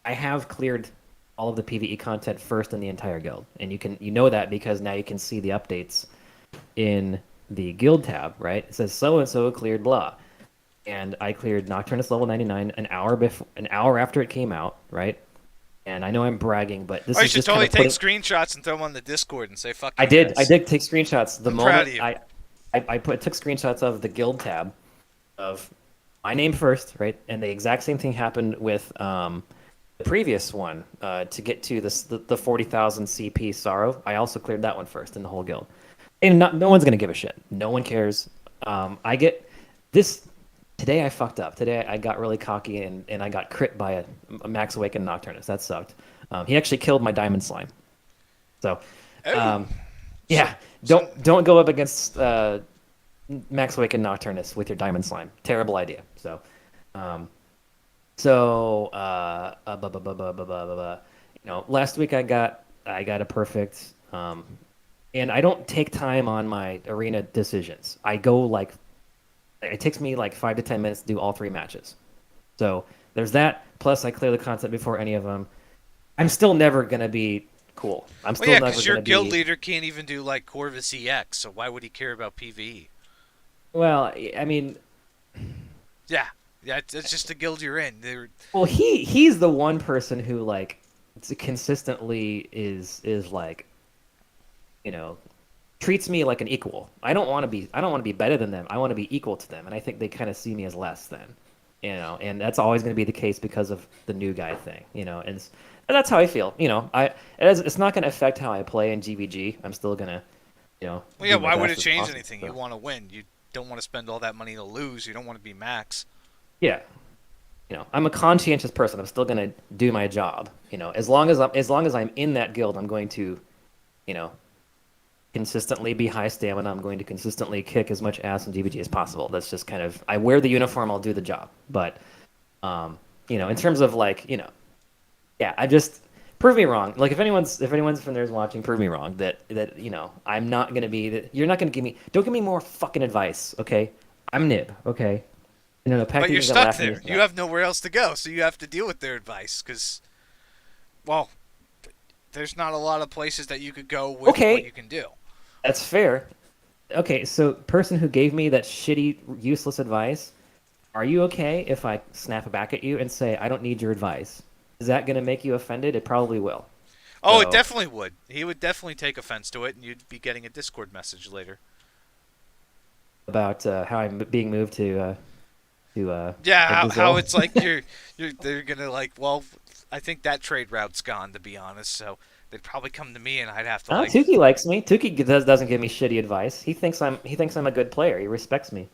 S1: I have cleared all of the PvE content first in the entire guild, and you know that because now you can see the updates in the guild tab, right? It says so and so cleared blah, and I cleared Nocturnus level 99 an hour after it came out, right? And I know I'm bragging, but this
S2: Oh, you
S1: is
S2: should
S1: just kind
S2: totally
S1: of
S2: take
S1: putting.
S2: screenshots and throw them on the Discord and say "fuck
S1: I
S2: you
S1: did. I
S2: guys."
S1: did take screenshots the
S2: I'm proud
S1: moment
S2: of you.
S1: I took screenshots of the guild tab of my name first, right? And the exact same thing happened with the previous one to get to the 40,000 CP Sorrow. I also cleared that one first in the whole guild, and no one's gonna give a shit. No one cares. I get this today. I fucked up. Today I got really cocky and I got crit by a Max Awakened Nocturnus. That sucked. He actually killed my Diamond Slime. So,
S2: Oh,
S1: um,
S2: so,
S1: yeah,
S2: so
S1: don't go up against Max Awakened Nocturnus with your Diamond Slime. Terrible idea. Um, last week I got a perfect, and I don't take time on my arena decisions. I go like it takes me like 5 to 10 minutes to do all three matches. So there's that. Plus, I clear the content before any of them. I'm still never gonna be cool. I'm
S2: well,
S1: still
S2: yeah,
S1: never
S2: because your
S1: gonna
S2: guild
S1: be.
S2: leader can't even do like Corvus EX, so why would he care about PvE?
S1: Well, I mean,
S2: Yeah, yeah, it's just the guild you're in.
S1: well, he's the one person who like consistently is like, you know, treats me like an equal. I don't want to be better than them. I want to be equal to them, and I think they kind of see me as less than, and that's always going to be the case because of the new guy thing, and that's how I feel. It's not going to affect how I play in GVG. I'm still gonna,
S2: Well, yeah,
S1: do my
S2: why would
S1: best
S2: it
S1: as
S2: change
S1: possible.
S2: anything? You
S1: So,
S2: want to win. You don't want to spend all that money to lose. You don't want to be max.
S1: yeah, I'm a conscientious person. I'm still gonna do my job. As long as I'm in that guild, I'm going to, you know, consistently be high stamina. I'm going to consistently kick as much ass in GBG as possible. That's just kind of I wear the uniform, I'll do the job. But in terms of like, yeah, I just prove me wrong. Like if anyone's from there's watching, prove me wrong that I'm not gonna be that you're not gonna don't give me more fucking advice, okay? I'm Nib, okay? No, Pack
S2: But you're
S1: even gonna
S2: stuck
S1: laugh at me.
S2: there. You have nowhere else to go, so you have to deal with their advice. Because, well, there's not a lot of places that you could go with what
S1: Okay,
S2: you can do.
S1: that's fair. Okay, so person who gave me that shitty, useless advice, are you okay if I snap back at you and say I don't need your advice? Is that gonna make you offended? It probably will.
S2: Oh, it
S1: So
S2: definitely would. He would definitely take offense to it, and you'd be getting a Discord message later.
S1: about how I'm being moved to
S2: Yeah, how
S1: Brazil.
S2: it's like they're gonna like. Well, I think that trade route's gone, to be honest. So they'd probably come to me, and I'd have to like.
S1: Tuki likes me. Tuki doesn't give me shitty advice. He thinks I'm a good player. He respects me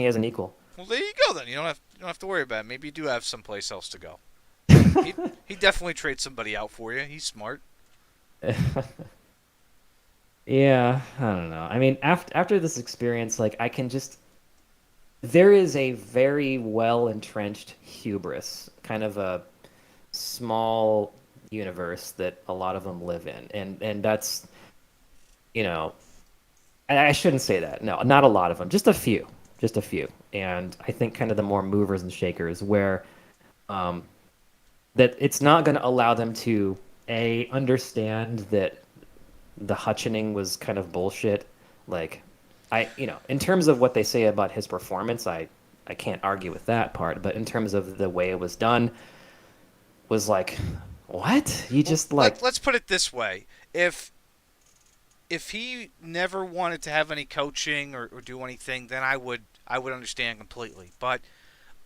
S1: as an equal.
S2: Well, there you go. Then you don't have to worry about it. Maybe you do have someplace else to go. He definitely trade somebody out for you. He's smart.
S1: Yeah, I don't know. I mean, after this experience, like I can just there is a very well entrenched hubris, kind of a small universe that a lot of them live in, and that's you know I shouldn't say that. No, not a lot of them, just a few, and I think kind of the more movers and shakers where um, that it's not going to allow them to understand that the Hutchining was kind of bullshit. Like, in terms of what they say about his performance, I can't argue with that part. But in terms of the way it was done, was like, what? You
S2: Well,
S1: just like,
S2: let's put it this way: if if he never wanted to have any coaching or do anything, then I would understand completely. But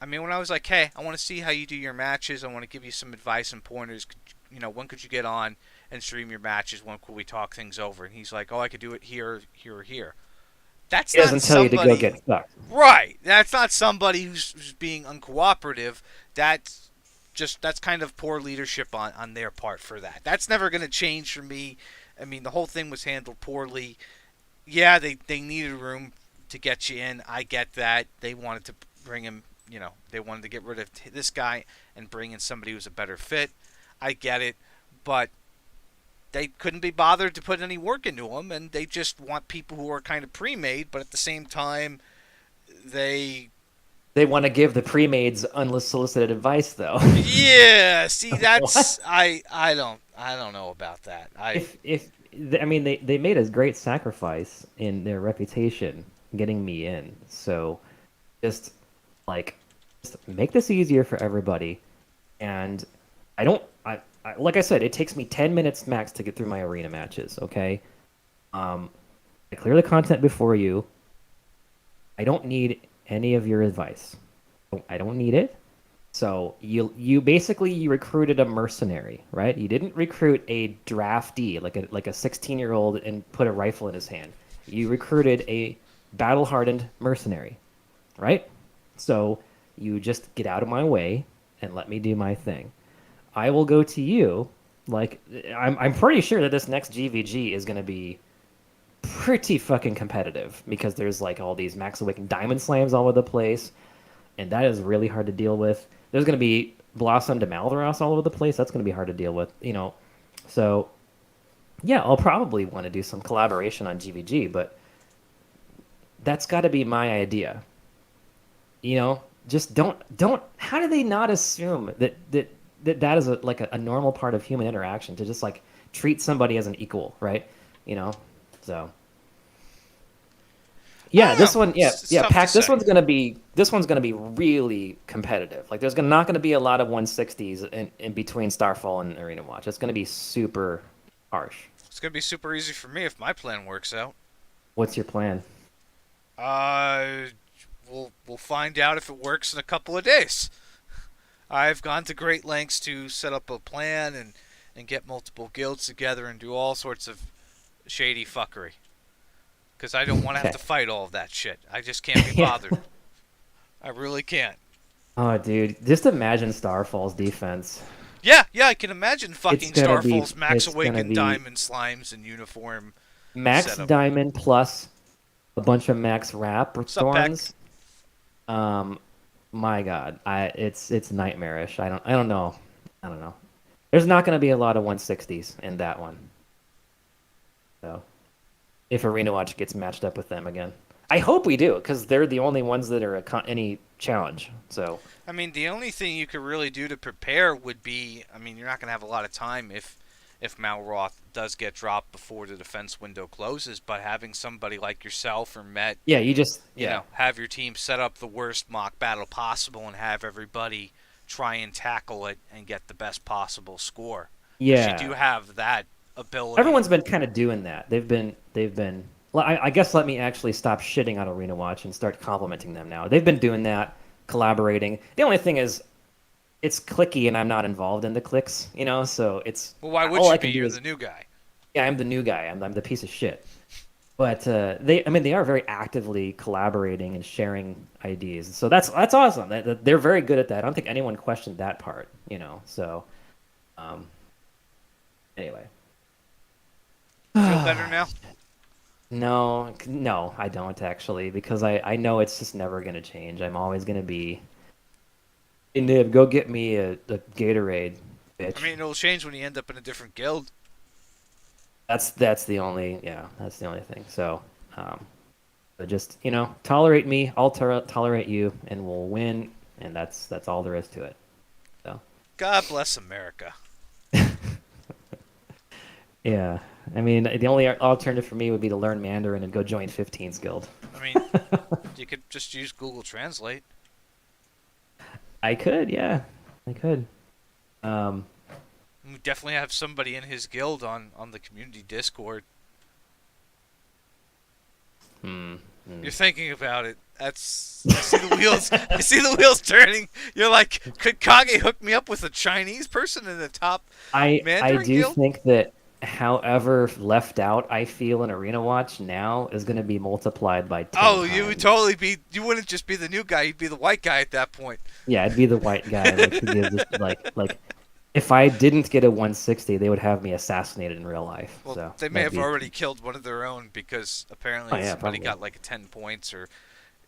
S2: I mean, when I was like, hey, I want to see how you do your matches. I want to give you some advice and pointers. When could you get on and stream your matches? When could we talk things over? And he's like, oh, I could do it here, here, or here. That's
S1: He
S2: not
S1: doesn't tell you to go
S2: somebody,
S1: get stuck.
S2: right? That's not somebody who's being uncooperative. That's kind of poor leadership on their part for that. That's never going to change for me. I mean, the whole thing was handled poorly. Yeah, they needed room to get you in. I get that. They wanted to bring him, they wanted to get rid of this guy and bring in somebody who's a better fit. I get it. But they couldn't be bothered to put any work into him, and they just want people who are kind of pre-made, but at the same time, they
S1: They want to give the pre-mades unsolicited advice, though.
S2: yeah. See,
S1: What?
S2: that's I don't know about that.
S1: If I mean they made a great sacrifice in their reputation getting me in. So just like just make this easier for everybody. And I don't I like I said, it takes me 10 minutes max to get through my arena matches, okay? Um I clear the content before you. I don't need any of your advice. I don't need it. So you basically you recruited a mercenary, right? You didn't recruit a draftee like a 16-year-old and put a rifle in his hand. You recruited a battle-hardened mercenary, right? So you just get out of my way and let me do my thing. I will go to you. Like I'm pretty sure that this next GVG is going to be pretty fucking competitive because there's like all these Max Awakened Diamond Slams all over the place, and that is really hard to deal with. There's going to be Blossom to Malvaros all over the place. That's going to be hard to deal with. So yeah, I'll probably want to do some collaboration on GVG, but that's got to be my idea. Just don't. How do they not assume that is a normal part of human interaction to just like treat somebody as an equal, right? You know, so.
S2: I
S1: Yeah,
S2: don't know.
S1: this one, yeah,
S2: It's
S1: yeah,
S2: tough to
S1: Pack.
S2: say.
S1: This one's gonna be really competitive. Like, not gonna be a lot of 160s in between Starfall and Arena Watch. It's gonna be super harsh.
S2: It's gonna be super easy for me if my plan works out.
S1: What's your plan?
S2: Uh, we'll find out if it works in a couple of days. I've gone to great lengths to set up a plan and get multiple guilds together and do all sorts of shady fuckery. Because I don't want to have
S1: Okay.
S2: to fight all of that shit. I just can't be
S1: Yeah.
S2: bothered. I really can't.
S1: Oh, dude, just imagine Starfall's defense.
S2: Yeah, yeah, I can imagine
S1: It's
S2: fucking
S1: gonna be,
S2: Starfall's Max
S1: it's gonna
S2: Awakened
S1: be
S2: Diamond Slimes and uniform
S1: Max
S2: setup.
S1: Diamond plus a bunch of Max Wrap
S2: Sup, Peck?
S1: Thorns. Um, my God, it's nightmarish. I don't know. I don't know. There's not going to be a lot of 160s in that one. So if Arena Watch gets matched up with them again, I hope we do because they're the only ones that are any challenge. So
S2: I mean, the only thing you could really do to prepare would be, I mean, you're not going to have a lot of time if Malroth does get dropped before the defense window closes, but having somebody like yourself or Met,
S1: yeah, you just yeah
S2: have your team set up the worst mock battle possible and have everybody try and tackle it and get the best possible score. Because you do
S1: yeah.
S2: have that ability.
S1: Everyone's been kind of doing that. They've been. Well, I guess let me actually stop shitting on Arena Watch and start complimenting them now. They've been doing that, collaborating. The only thing is it's clicky and I'm not involved in the clicks, so it's
S2: Well, why would
S1: all
S2: you
S1: I
S2: be?
S1: can do
S2: You're
S1: is
S2: the new guy.
S1: yeah, I'm the new guy. I'm the piece of shit. But I mean, they are very actively collaborating and sharing ideas. So that's awesome. They're very good at that. I don't think anyone questioned that part. So um, anyway,
S2: Feel better now?
S1: no, no, I don't actually because I know it's just never gonna change. I'm always gonna be. Hey, Nib, go get me a Gatorade,
S2: I
S1: bitch.
S2: mean, it'll change when you end up in a different guild.
S1: That's the only that's the only thing. So, but just tolerate me. I'll tolerate you, and we'll win. And that's all there is to it. So
S2: God bless America.
S1: yeah, I mean the only alternative for me would be to learn Mandarin and go join 15's guild.
S2: I mean, you could just use Google Translate.
S1: I could, yeah, I could.
S2: We definitely have somebody in his guild on the community Discord.
S1: Hmm.
S2: You're
S1: Hmm.
S2: thinking about it. That's I see the wheels. I see the wheels turning. You're like, could Kage hook me up with a Chinese person in the top
S1: I
S2: Mandarin
S1: do
S2: guild?
S1: think that however left out I feel in Arena Watch now is going to be multiplied by 10
S2: Oh, you would
S1: times.
S2: totally be. You wouldn't just be the new guy. You'd be the white guy at that point.
S1: Yeah, I'd be the white guy, like who gives this, like if I didn't get a 160, they would have me assassinated in real life.
S2: Well,
S1: So
S2: they may
S1: that'd
S2: have
S1: be,
S2: already killed one of their own because
S1: oh
S2: apparently
S1: yeah,
S2: somebody
S1: probably.
S2: got like 10 points or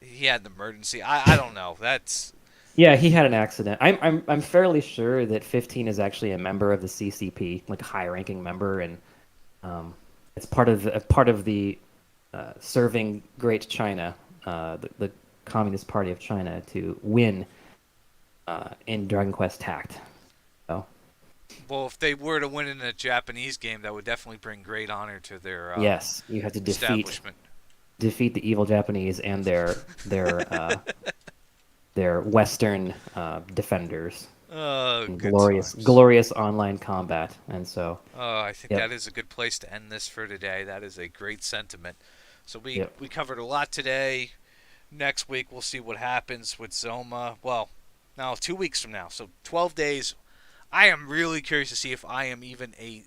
S2: he had an emergency. I don't know. That's
S1: Yeah, he had an accident. I'm fairly sure that 15 is actually a member of the CCP, like a high-ranking member, and it's part of the serving Great China, the Communist Party of China, to win in Dragon Quest Tact. So
S2: well, if they were to win in a Japanese game, that would definitely bring great honor to their
S1: yes, you have to
S2: establishment.
S1: defeat the evil Japanese and their Western defenders
S2: Oh,
S1: in
S2: good times.
S1: glorious online combat. And so,
S2: I think
S1: yep,
S2: that is a good place to end this for today. That is a great sentiment. So we
S1: yep.
S2: we covered a lot today. Next week we'll see what happens with Zoma. Well, now 2 weeks from now, so 12 days. I am really curious to see if I am even a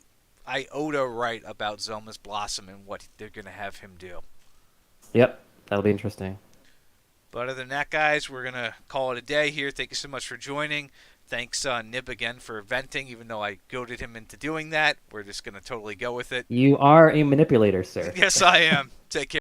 S2: iota right about Zoma's Blossom and what they're gonna have him do.
S1: Yep, that'll be interesting.
S2: But other than that, guys, we're gonna call it a day here. Thank you so much for joining. Thanks, Nib, again for venting, even though I goaded him into doing that. We're just gonna totally go with it.
S1: You are a manipulator, sir.
S2: Yes, I am. Take care.